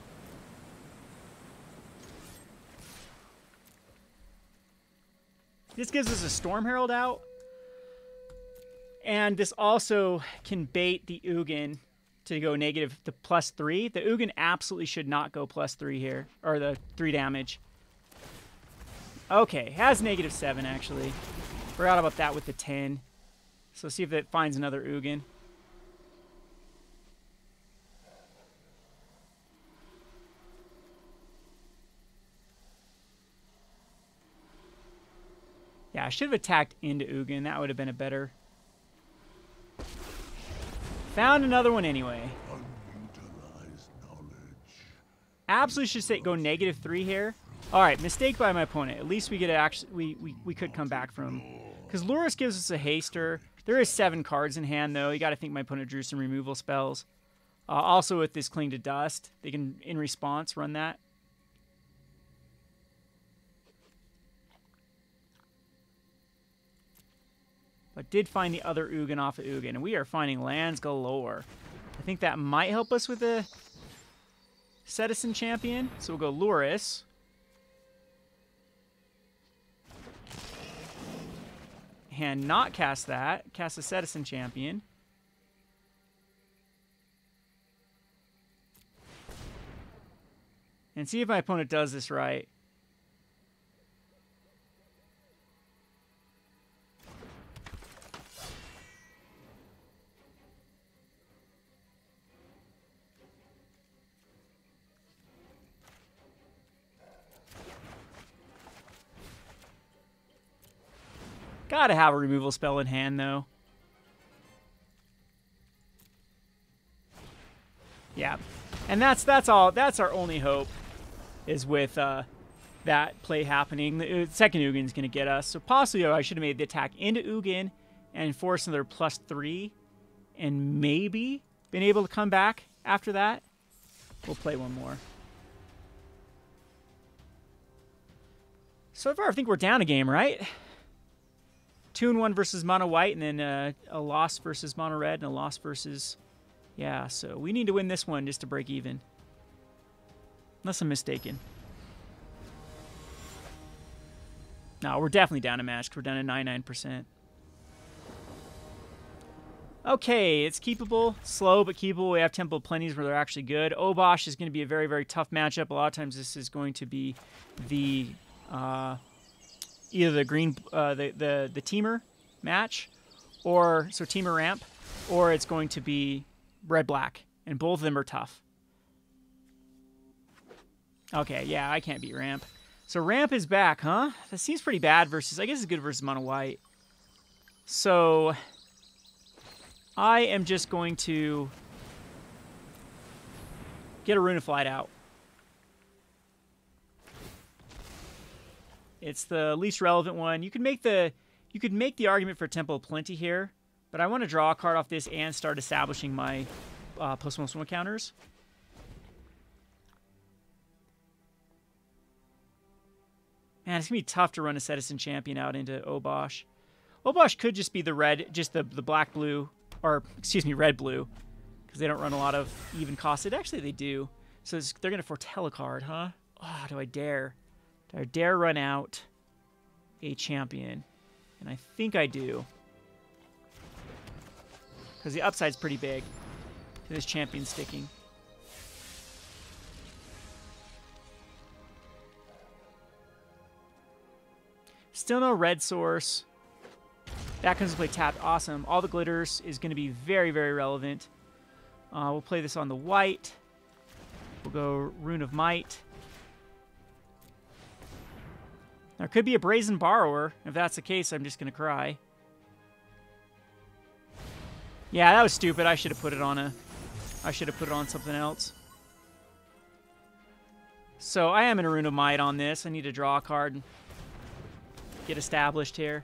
This gives us a Storm Herald out. And this also can bait the Ugin to go negative to +3. The Ugin absolutely should not go +3 here, or the 3 damage. Okay, has -7 actually. Forgot about that with the 10. So see if it finds another Ugin. Yeah, I should have attacked into Ugin. That would have been a better... Found another one anyway. Absolutely should say go -3 here. All right, mistake by my opponent. At least we get we could come back from, because Lurrus gives us a haster. There is 7 cards in hand though. You got to think my opponent drew some removal spells. Also with this Cling to Dust, they can in response run that. But did find the other Ugin off of Ugin. And we are finding lands galore. I think that might help us with the Citizen Champion. So we'll go Lurrus. And not cast that. Cast the Citizen Champion. And see if my opponent does this right. Gotta have a removal spell in hand, though. Yeah, and that's all. That's our only hope, is with that play happening. The second Ugin's gonna get us. So possibly I should have made the attack into Ugin and forced another +3, and maybe been able to come back after that. We'll play one more. So far, I think we're down a game, right? 2-1 versus mono white, and then a loss versus mono red, and a loss versus... Yeah, so we need to win this one just to break even. Unless I'm mistaken. No, we're definitely down a match, because we're down to 99%. Okay, it's keepable. Slow, but keepable. We have Temple of Plenties where they're actually good. Obosh is going to be a very, very tough matchup. A lot of times this is going to be the... either the green, the Teamer match, or so Teamer ramp, or it's going to be red-black, and both of them are tough. Okay, yeah, I can't beat ramp. So ramp is back, huh? That seems pretty bad versus, I guess it's good versus mono white. So I am just going to get a Rune of Flight out. It's the least relevant one. You could make the argument for Temple of Plenty here, but I want to draw a card off this and start establishing my +1/+1 counters. Man, it's gonna be tough to run a Citizen Champion out into Obosh. Obosh could just be the red, just the black-blue, or excuse me, red-blue, because they don't run a lot of even costed. Actually, they do. So they're gonna foretell a card, huh? Oh, do I dare? Do I dare run out a champion? And I think I do, because the upside's pretty big to this champion sticking. Still no red source. That comes to play tapped. Awesome. All the glitters is going to be very, very relevant. We'll play this on the white. We'll go Rune of Might. There could be a Brazen Borrower. If that's the case, I'm just going to cry. Yeah, that was stupid. I should have put it on something else. So I am in a Rune of Might on this. I need to draw a card and get established here.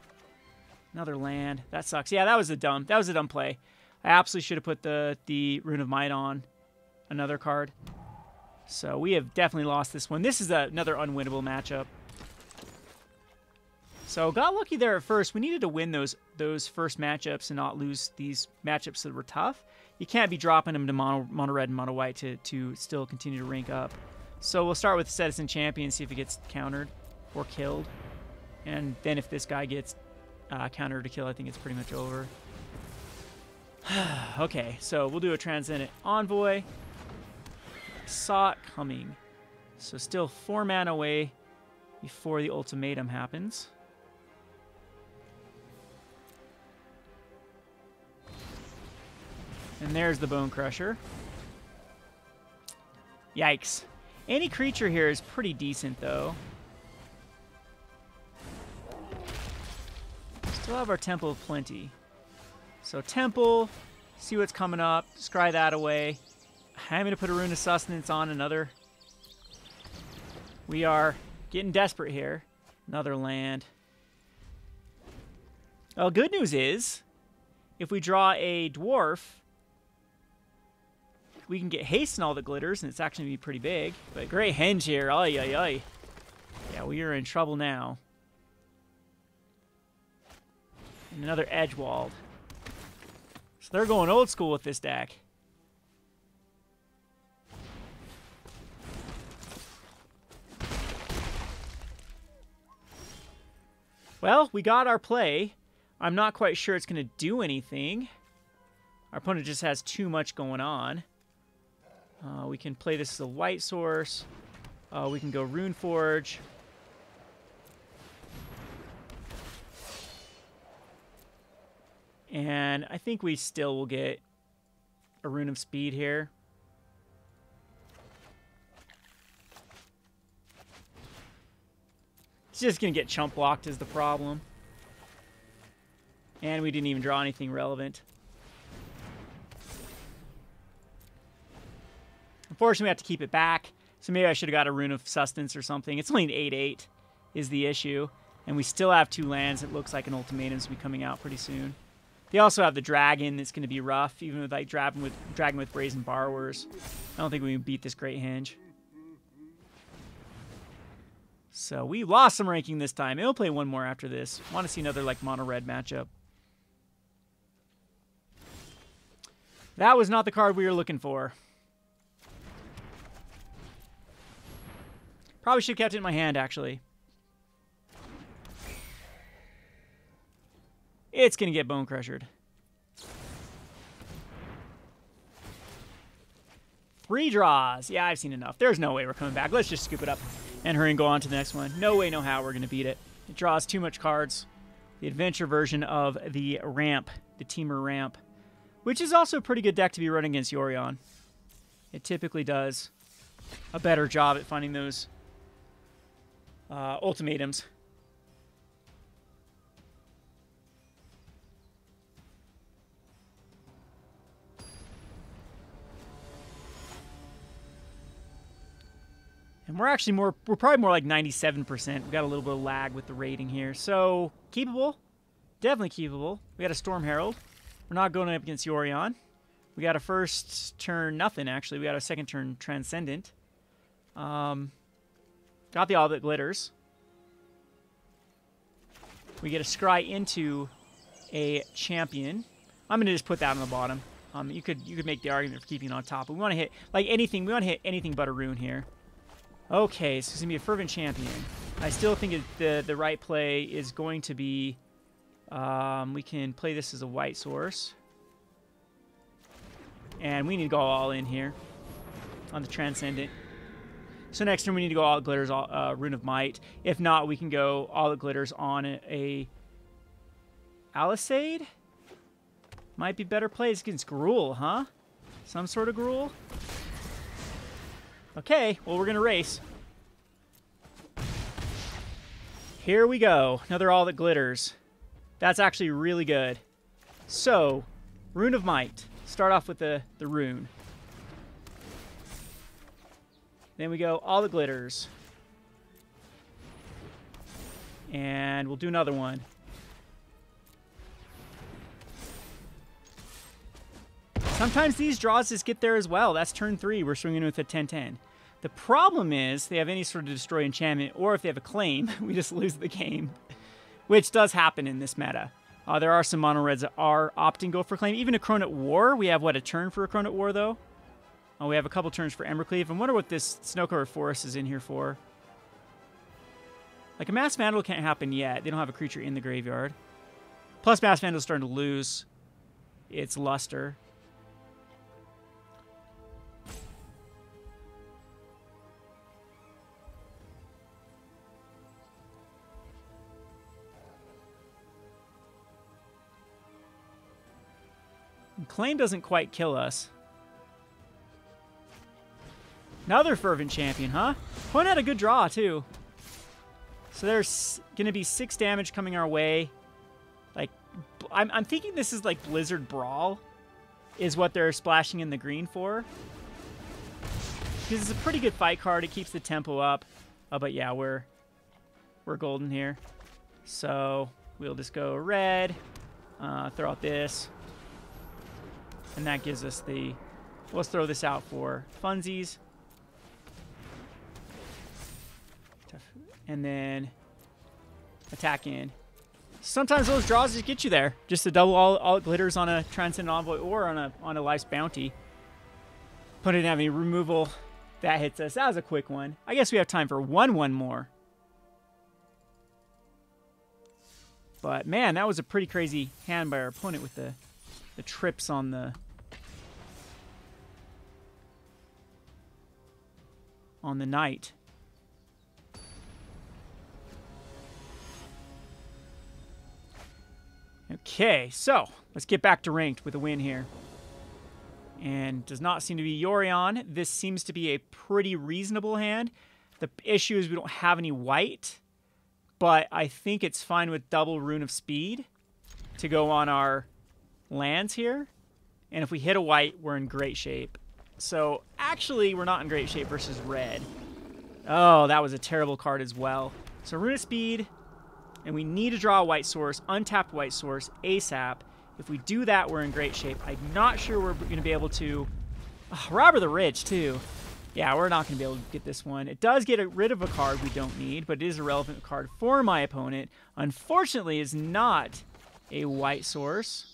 Another land. That sucks. Yeah, that was a dumb play. I absolutely should have put the Rune of Might on another card. So we have definitely lost this one. This is another unwinnable matchup. So got lucky there at first. We needed to win those first matchups and not lose these matchups that were tough. You can't be dropping them to mono red and mono white to still continue to rank up. So we'll start with Citizen Champion, see if it gets countered or killed. And then if this guy gets counter to kill, I think it's pretty much over. Okay, so we'll do a Transcendent Envoy. Saw it coming. So still 4 mana away before the ultimatum happens. And there's the Bone Crusher. Yikes. Any creature here is pretty decent, though. Still have our Temple of Plenty. So Temple, see what's coming up, scry that away. I'm going to put a Rune of Sustenance on another. We are getting desperate here. Another land. Well, good news is, if we draw a Dwarf, we can get haste and all the glitters, and it's actually going to be pretty big. But great henge here. Ay, ay, ay. Yeah, we are in trouble now. And another Edgewalled. So they're going old school with this deck. Well, we got our play. I'm not quite sure it's going to do anything. Our opponent just has too much going on. We can play this as a white source. We can go Rune Forge. And I think we still will get a Rune of Speed here. It's just going to get chump blocked is the problem. And we didn't even draw anything relevant. Unfortunately, we have to keep it back. So maybe I should have got a Rune of Sustenance or something. It's only an 8/8 is the issue. And we still have 2 lands. It looks like an ultimatum's will be coming out pretty soon. They also have the Dragon. It's going to be rough, even with like Dragon with Brazen Borrowers. I don't think we can beat this Great Henge. So we lost some ranking this time. Maybe we'll play one more after this. Want to see another like mono red matchup. That was not the card we were looking for. Probably should have kept it in my hand, actually. It's going to get Bone Crushed. 3 draws. Yeah, I've seen enough. There's no way we're coming back. Let's just scoop it up and hurry and go on to the next one. No way, no how we're going to beat it. It draws too much cards. The adventure version of the ramp, the Teamer ramp, which is also a pretty good deck to be running against Yorion. It typically does a better job at finding those ultimatums. And we're probably more like 97%. We got a little bit of lag with the rating here. So, keepable. Definitely keepable. We got a Storm Herald. We're not going up against Yorion. We got a first turn nothing, actually. We got a second turn Transcendent. Got the All That Glitters. We get a Scry into a champion. I'm going to just put that on the bottom. You could make the argument for keeping it on top, but we want to hit like anything. We want to hit anything but a rune here. Okay, so it's going to be a Fervent Champion. I still think the right play is going to be... we can play this as a white source. And we need to go all in here on the Transcendent. So next turn we need to go all glitters, Rune of Might. If not, we can go all the glitters on a Alisade. Might be better plays against Gruul, huh? Some sort of Gruul? Okay, well, we're going to race. Here we go. Another All That Glitters. That's actually really good. So, Rune of Might. Start off with the rune. Then we go All the Glitters. And we'll do another one. Sometimes these draws just get there as well. That's turn 3. We're swinging with a 10-10. The problem is they have any sort of destroy enchantment, or if they have a claim, we just lose the game, which does happen in this meta. There are some mono reds that are opting go for claim. Even a Chronate War. We have, what, a turn for a Chronate War, though? Oh, we have a couple turns for Embercleave. I wonder what this Snow-Covered Forest is in here for. Like, a Mass Vandal can't happen yet. They don't have a creature in the graveyard. Plus, Mass Vandal's starting to lose its luster. Claim doesn't quite kill us. Another Fervent Champion, huh? Point had a good draw, too. So there's going to be 6 damage coming our way. Like, I'm thinking this is like Blizzard Brawl is what they're splashing in the green for. Because it's a pretty good fight card. It keeps the tempo up. But yeah, we're golden here. So we'll just go red. Throw out this. And that gives us the... Let's throw this out for funsies. And then attack in. Sometimes those draws just get you there. Just to double all glitters on a Transcendent Envoy or on a Life's Bounty. Put it in any removal. That hits us. That was a quick one. I guess we have time for one more. But man, that was a pretty crazy hand by our opponent with the trips on the knight. Okay, so let's get back to ranked with a win here. And does not seem to be Yorion. This seems to be a pretty reasonable hand. The issue is we don't have any white, but I think it's fine with double Rune of Speed to go on our lands here. And if we hit a white, we're in great shape. So actually, we're not in great shape versus red. Oh, that was a terrible card as well. So Rune of Speed, and we need to draw a white source, untapped white source, ASAP. If we do that, we're in great shape. I'm not sure we're going to be able to... Oh, Robber the Rich, too. Yeah, we're not going to be able to get this one. It does get rid of a card we don't need, but it is a relevant card for my opponent. Unfortunately, it's not a white source.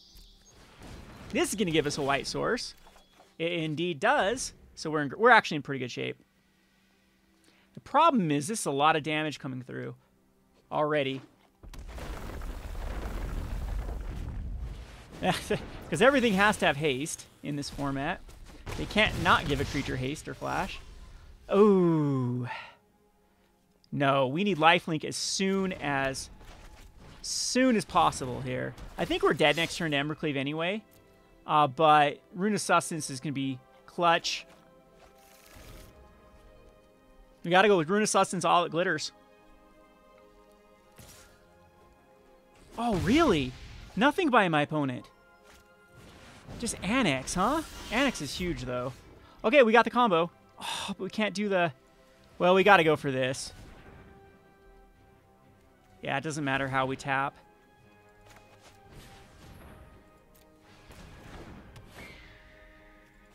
This is going to give us a white source. It indeed does. So we're actually in pretty good shape. The problem is this is a lot of damage coming through already. Because everything has to have haste in this format. They can't not give a creature haste or flash. Oh. No, we need lifelink as soon as possible here. I think we're dead next turn to Embercleave anyway. But Rune of Sustenance is going to be clutch. We got to go with Rune of Sustenance, all it glitters. Oh, really? Nothing by my opponent. Just Annex, huh? Annex is huge, though. Okay, we got the combo. Oh, but we can't do the... Well, we got to go for this. Yeah, it doesn't matter how we tap.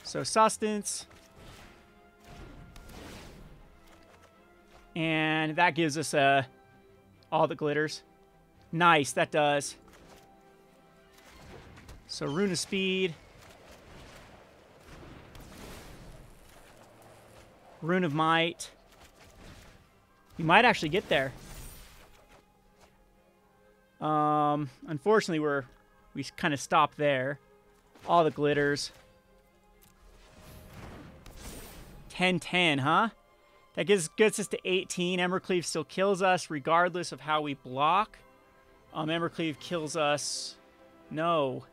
So sustenance. And that gives us all the glitters. Nice, that does. So Rune of Speed. Rune of Might. We might actually get there. Unfortunately, we kind of stopped there. All the glitters. 10-10, huh? That gets us to 18. Embercleave still kills us regardless of how we block. Embercleave kills us. No.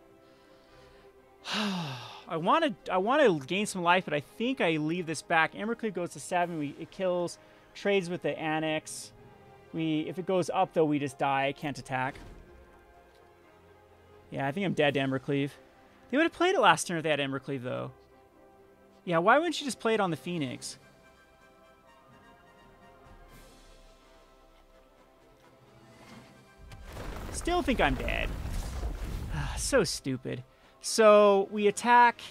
I want to gain some life, but I think I leave this back. Embercleave goes to 7. It kills. Trades with the Annex. If it goes up, though, we just die. I can't attack. Yeah, I think I'm dead to Embercleave. They would have played it last turn if they had Embercleave, though. Yeah, why wouldn't you just play it on the Phoenix? Still think I'm dead. So stupid. So we attack.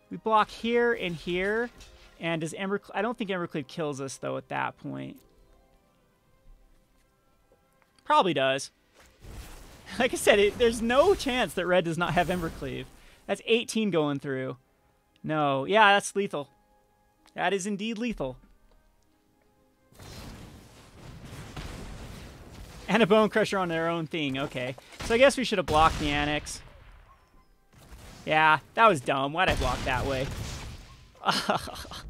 We block here and here. And does Embercleave... I don't think Embercleave kills us, though, at that point. Probably does. Like I said, there's no chance that red does not have Embercleave. That's 18 going through. No. Yeah, that's lethal. That is indeed lethal. And a Bone Crusher on their own thing. Okay. So I guess we should have blocked the Annex. Yeah, that was dumb. Why'd I block that way?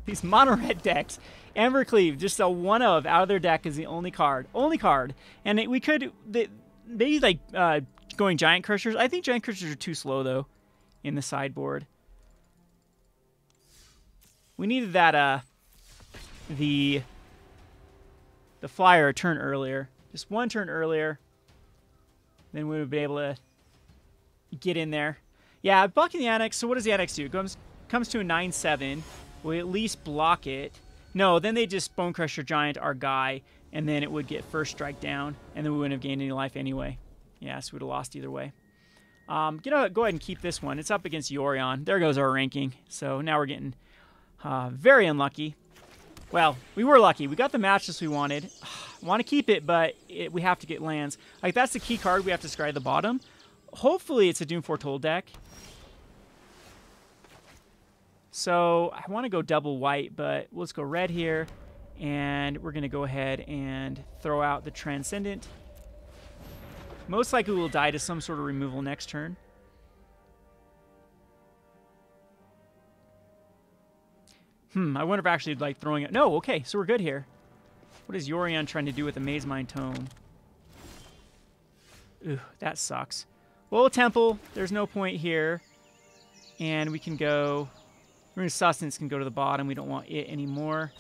These mono-red decks. Embercleave, just a one of out of their deck is the only card. Only card. And we could... Maybe, like, going Giant Crushers. I think Giant Crushers are too slow, though, in the sideboard. We needed that, the Flyer a turn earlier. Just one turn earlier. Then we would be able to get in there. Yeah, blocking the Annex. So what does the Annex do? It comes to a 9-7. We at least block it. No, then they just Bone Crusher Giant our guy, and then it would get first strike down, and then we wouldn't have gained any life anyway. Yeah, so we'd have lost either way. Go ahead and keep this one. It's up against Yorion. There goes our ranking. So now we're getting very unlucky. Well, we were lucky. We got the matches we wanted. Want to keep it, but we have to get lands. Like, that's the key card we have to scry at the bottom. Hopefully it's a Doom Foretold deck. So I want to go double white, but let's go red here. And we're going to go ahead and throw out the Transcendent. Most likely we'll die to some sort of removal next turn. I wonder if actually like throwing it. No, okay, so we're good here. What is Yorion trying to do with a Maze Mind Tome? Ooh, that sucks. Well, Temple, there's no point here. And we can go... Rune of Sustenance can go to the bottom. We don't want it anymore.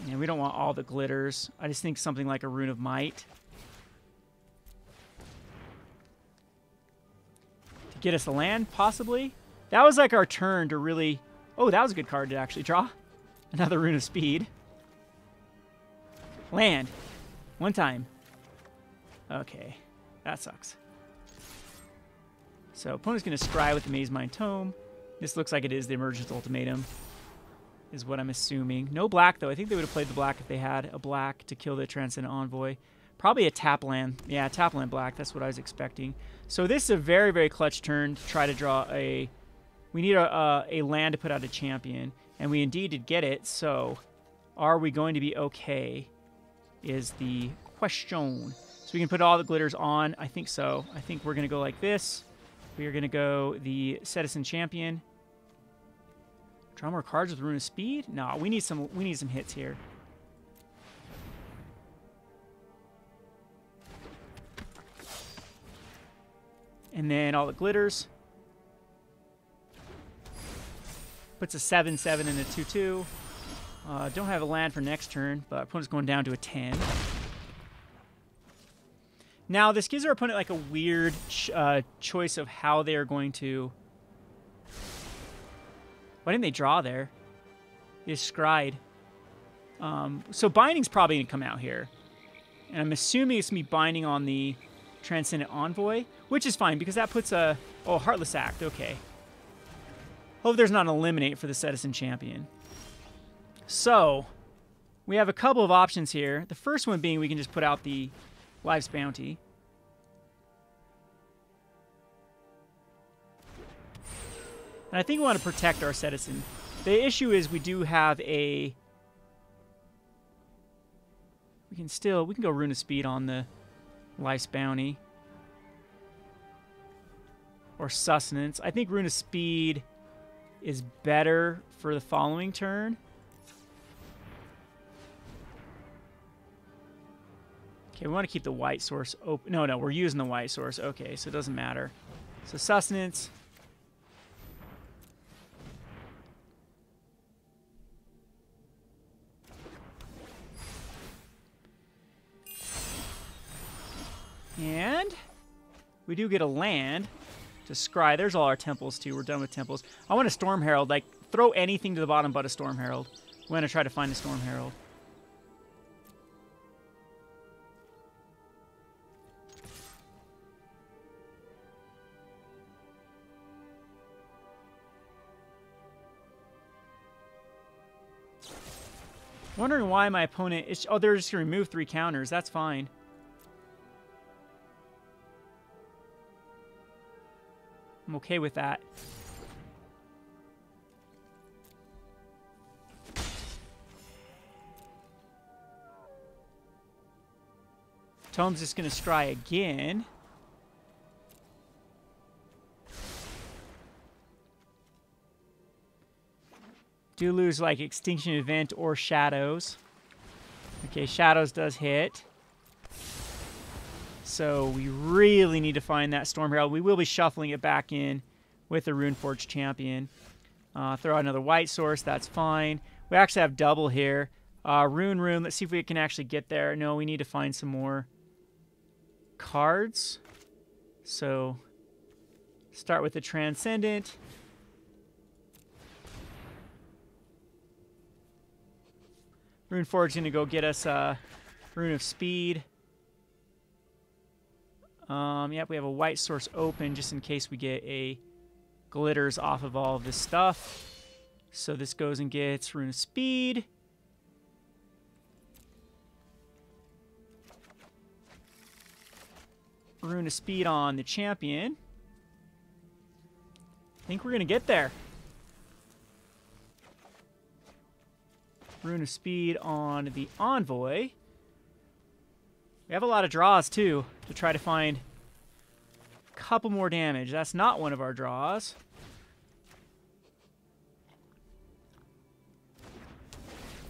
And we don't want all the glitters. I just think something like a Rune of Might. To get us a land, possibly. That was like our turn to really... Oh, that was a good card to actually draw. Another Rune of Speed. Land. One time. Okay. That sucks. So, opponent's going to scry with the Maze Mind Tome. This looks like it is the Emergence Ultimatum, is what I'm assuming. No black, though. I think they would have played the black if they had a black to kill the Transcendent Envoy. Probably a tap land. Yeah, tap land black. That's what I was expecting. So this is a very, very clutch turn to try to draw a... We need a land to put out a champion, and we indeed did get it, so are we going to be okay is the question. So we can put all the glitters on. I think so. I think we're going to go like this. We are going to go the Citizen Champion. Draw more cards with Rune of Speed? No, we need some hits here. And then all the glitters. Puts a 7-7 and a 2-2. Don't have a land for next turn, but opponent's going down to a 10. Now, this gives our opponent like a weird choice of how they are going to... Why didn't they draw there? They just scried. So Binding's probably going to come out here. And I'm assuming it's me binding on the Transcendent Envoy, which is fine because that puts a... Oh, Heartless Act. Okay. Hope there's not an Eliminate for the Citizen Champion. So, we have a couple of options here. The first one being we can just put out the Life's Bounty. And I think we want to protect our Citizen. The issue is we do have a... We can go Rune of Speed on the Life's Bounty. Or Sustenance. I think Rune of Speed is better for the following turn. Okay, we want to keep the white source open. No, we're using the white source. Okay, so it doesn't matter. So Sustenance. And we do get a land to scry. There's all our temples, too. We're done with temples. I want a Storm Herald. Like, throw anything to the bottom but a Storm Herald. We're going to try to find a Storm Herald. Wondering why my opponent is... Oh, they're just going to remove 3 counters. That's fine. I'm okay with that. Tome's just going to scry again. Do lose, like, Extinction Event or Shadows. Okay, Shadows does hit. So we really need to find that Storm Herald. We will be shuffling it back in with the Runeforge Champion. Throw out another white source. That's fine. We actually have double here. Rune. Let's see if we can actually get there. No, we need to find some more cards. So start with the Transcendent. Runeforge going to go get us Rune of Speed. Yep, we have a white source open just in case we get a glitters off of all of this stuff. So this goes and gets Rune of Speed. Rune of Speed on the champion. I think we're going to get there. Rune of Speed on the Envoy. We have a lot of draws, too, to try to find a couple more damage. That's not one of our draws.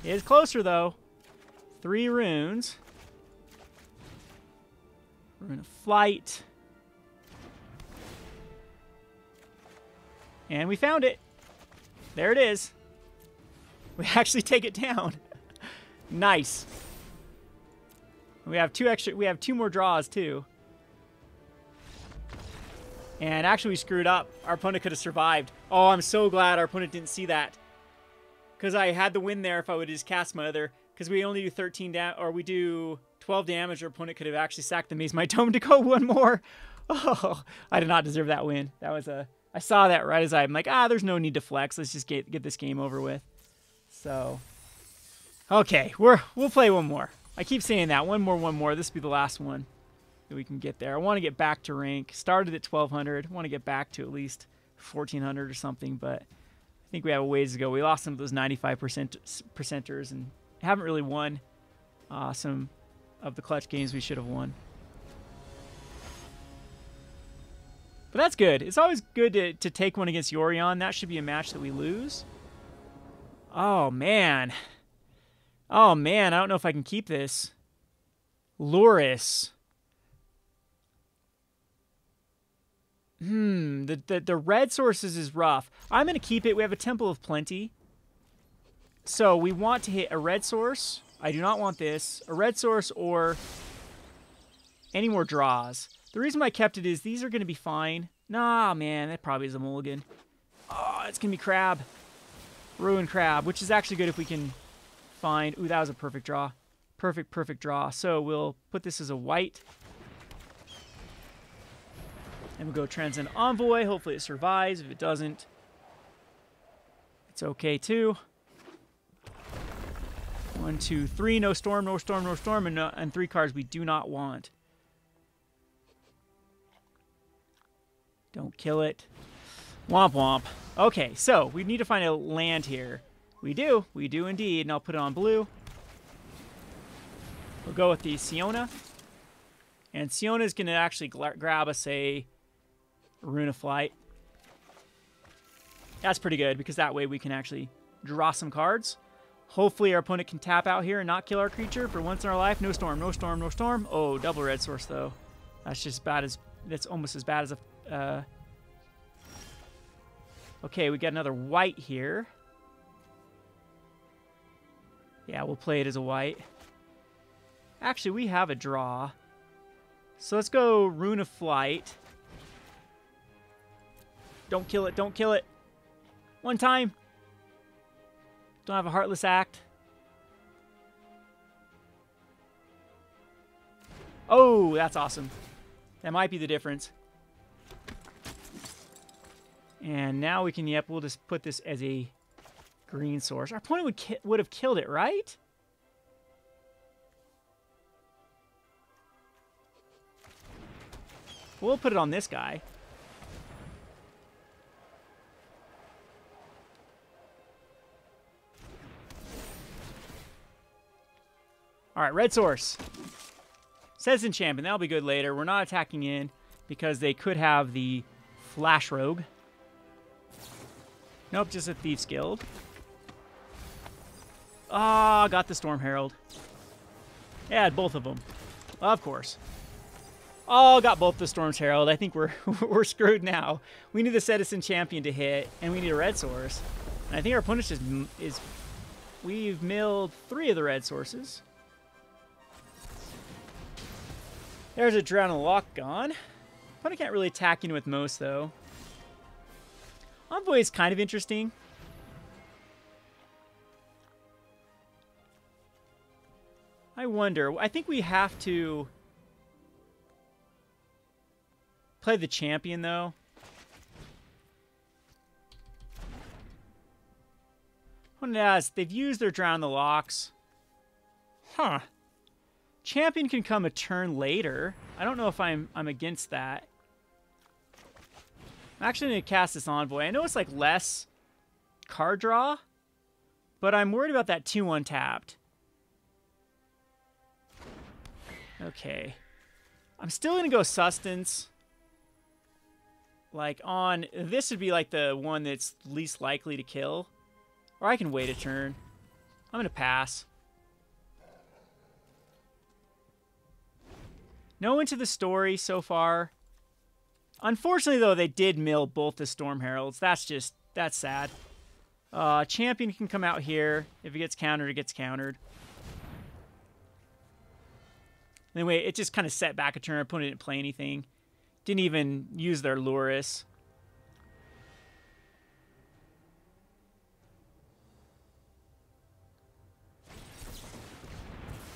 It is closer, though. 3 runes. Rune of Flight. And we found it. There it is. We actually take it down. Nice. We have 2 more draws too. And actually we screwed up. Our opponent could have survived. Oh, I'm so glad our opponent didn't see that. Because I had the win there if I would just cast my other. Because we only do 13 damage, or we do 12 damage. Our opponent could have actually sacked the Maze My Tome to go 1 more. Oh, I did not deserve that win. That was a... I saw that right as I'm like, there's no need to flex. Let's just get this game over with. So, okay, we'll play 1 more. I keep saying that. 1 more. This will be the last one that we can get there. I want to get back to rank. Started at 1,200. I want to get back to at least 1,400 or something, but I think we have a ways to go. We lost some of those 95%ers and haven't really won some of the clutch games we should have won. But that's good. It's always good to take one against Yorion. That should be a match that we lose. Oh, man. Oh, man. I don't know if I can keep this. Luris. The red sources is rough. I'm going to keep it. We have a Temple of Plenty. So we want to hit a red source. I do not want this. A red source or any more draws. The reason I kept it is these are going to be fine. Nah, man, that probably is a mulligan. Oh, it's going to be Crab. Ruin Crab, which is actually good if we can fine. Ooh, that was a perfect draw. Perfect draw. So we'll put this as a white. And we'll go Transcend Envoy. Hopefully it survives. If it doesn't, it's okay too. 1, 2, 3. No storm, no storm, no storm. And 3 cards we do not want. Don't kill it. Womp womp. Okay, so we need to find a land here. We do indeed. And I'll put it on blue. We'll go with the Siona. And Siona is going to actually grab us a Rune of Flight. That's pretty good, because that way we can actually draw some cards. Hopefully our opponent can tap out here and not kill our creature for once in our life. No storm, no storm, no storm. Oh, double red source, though. That's just bad as... That's almost as bad as a... Okay, we got another white here. Yeah, we'll play it as a white. Actually, we have a draw. So let's go Rune of Flight. Don't kill it, don't kill it. One time. Don't have a Heartless Act. Oh, that's awesome. That might be the difference. And now we can, yep, we'll just put this as a green source. Our opponent would have killed it, right? We'll put it on this guy. All right, red source. Citizen Champion, that'll be good later. We're not attacking in because they could have the Flash Rogue. Nope, just a Thief's Guild. Ah, got the Storm Herald. Yeah, both of them. Of course. Oh, got both the Storm's Herald. I think we're we're screwed now. We need the Citizen Champion to hit, and we need a red source. And I think our opponent just is... We've milled 3 of the red sources. There's a Drown in the Lock gone. Opponent can't really attack in with most, though. Envoy is kind of interesting. I wonder. I think we have to play the champion, though. They've used their Drown in the Locks. Huh. Champion can come a turn later. I don't know if I'm against that. I'm actually going to cast this Envoy. I know it's like less card draw, but I'm worried about that 2-1 tapped. Okay. I'm still going to go Sustenance. Like on... This would be like the one that's least likely to kill. Or I can wait a turn. I'm going to pass. No Into the Story so far. Unfortunately, though, they did mill both the Storm Heralds. That's sad. Champion can come out here. If it gets countered, it gets countered. Anyway, it just kind of set back a turn. Opponent didn't play anything. Didn't even use their Luris.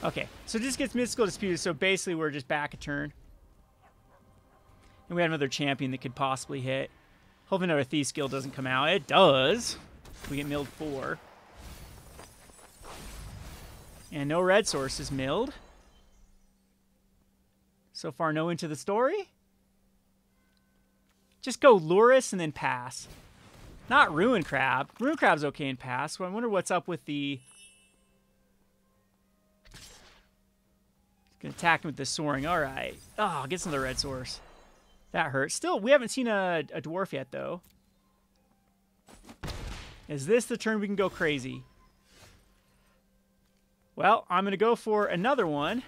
Okay, so this gets Mystical Disputed, so basically we're just back a turn. And we have another champion that could possibly hit. Hoping another Thief's Guild doesn't come out. It does. We get milled 4. And no red source is milled. So far, no Into the Story. Just go Luris and then pass. Not Ruin Crab. Ruin Crab's okay in pass, so I wonder what's up with the... Gonna attack him with the Soaring. All right. Oh, gets another red source. That hurts. Still, we haven't seen a dwarf yet, though. Is this the turn we can go crazy? Well, I'm going to go for another one.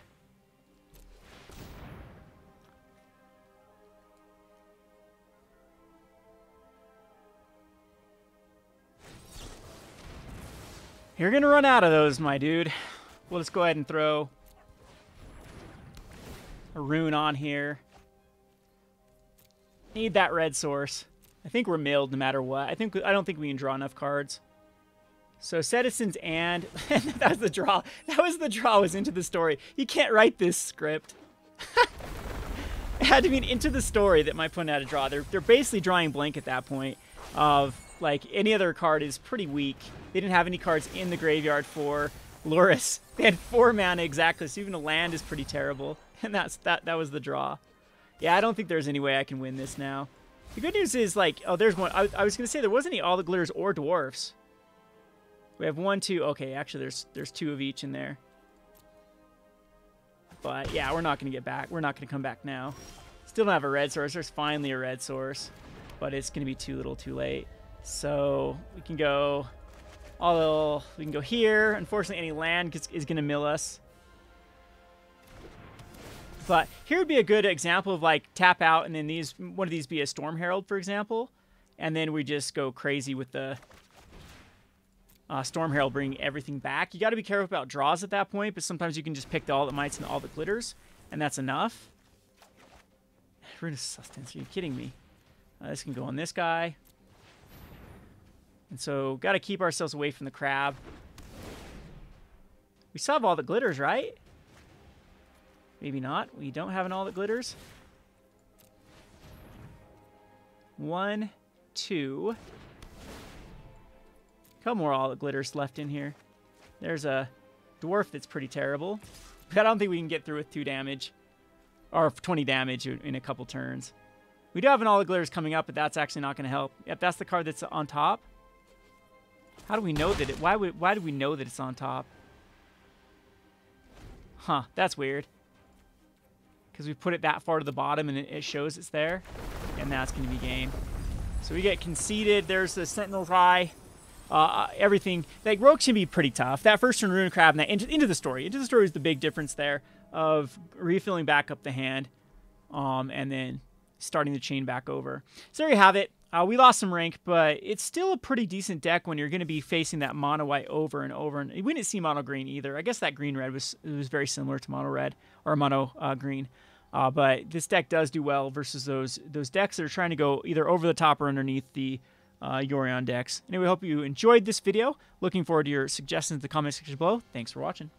You're going to run out of those, my dude. We'll just go ahead and throw a rune on here. Need that red source. I think we're milled no matter what. I don't think we can draw enough cards. So citizens and that was the draw. That was the draw. Was Into the Story. You can't write this script. It had to be an Into the Story that my opponent had to draw. They're basically drawing blank at that point. Of like any other card is pretty weak. They didn't have any cards in the graveyard for Loris. They had 4 mana exactly, so even a land is pretty terrible. And that was the draw. Yeah, I don't think there's any way I can win this now. The good news is, like, oh, there's one. I was gonna say there wasn't any All the Glitters or Dwarfs. We have 1, 2. Okay, actually, there's 2 of each in there. But yeah, we're not gonna get back. We're not gonna come back now. Still don't have a red source. There's finally a red source, but it's gonna be too little, too late. So we can go. We can go here. Unfortunately, any land is gonna mill us. But here would be a good example of like tap out, and then one of these be a Storm Herald, for example, and then we just go crazy with the Storm Herald, bringing everything back. You got to be careful about draws at that point, but sometimes you can just pick the All That Mights and All the Glitters, and that's enough. Rune of Sustenance, are you kidding me? This can go on this guy. And so, got to keep ourselves away from the crab. We still have All the Glitters, right? Maybe not. We don't have an All That Glitters. 1, 2. Couple more All That Glitters left in here. There's a dwarf that's pretty terrible. But I don't think we can get through with 2 damage. Or 20 damage in a couple turns. We do have an All That Glitters coming up, but that's actually not going to help. Yep, that's the card that's on top. How do we know that it... Why do we know that it's on top? Huh, that's weird. Because we put it that far to the bottom and it shows it's there. And that's going to be game. So we get conceded. There's the Sentinel's Eye. Everything. Like, Rogue can be pretty tough. That first turn Rune Crab and that Into the Story. Into the Story is the big difference there of refilling back up the hand. And then starting the chain back over. So there you have it. We lost some rank, but it's still a pretty decent deck when you're going to be facing that mono white over and over. And we didn't see mono green either. I guess that green red was very similar to mono red or mono green. But this deck does do well versus those decks that are trying to go either over the top or underneath the Yorion decks. Anyway, I hope you enjoyed this video. Looking forward to your suggestions in the comment section below. Thanks for watching.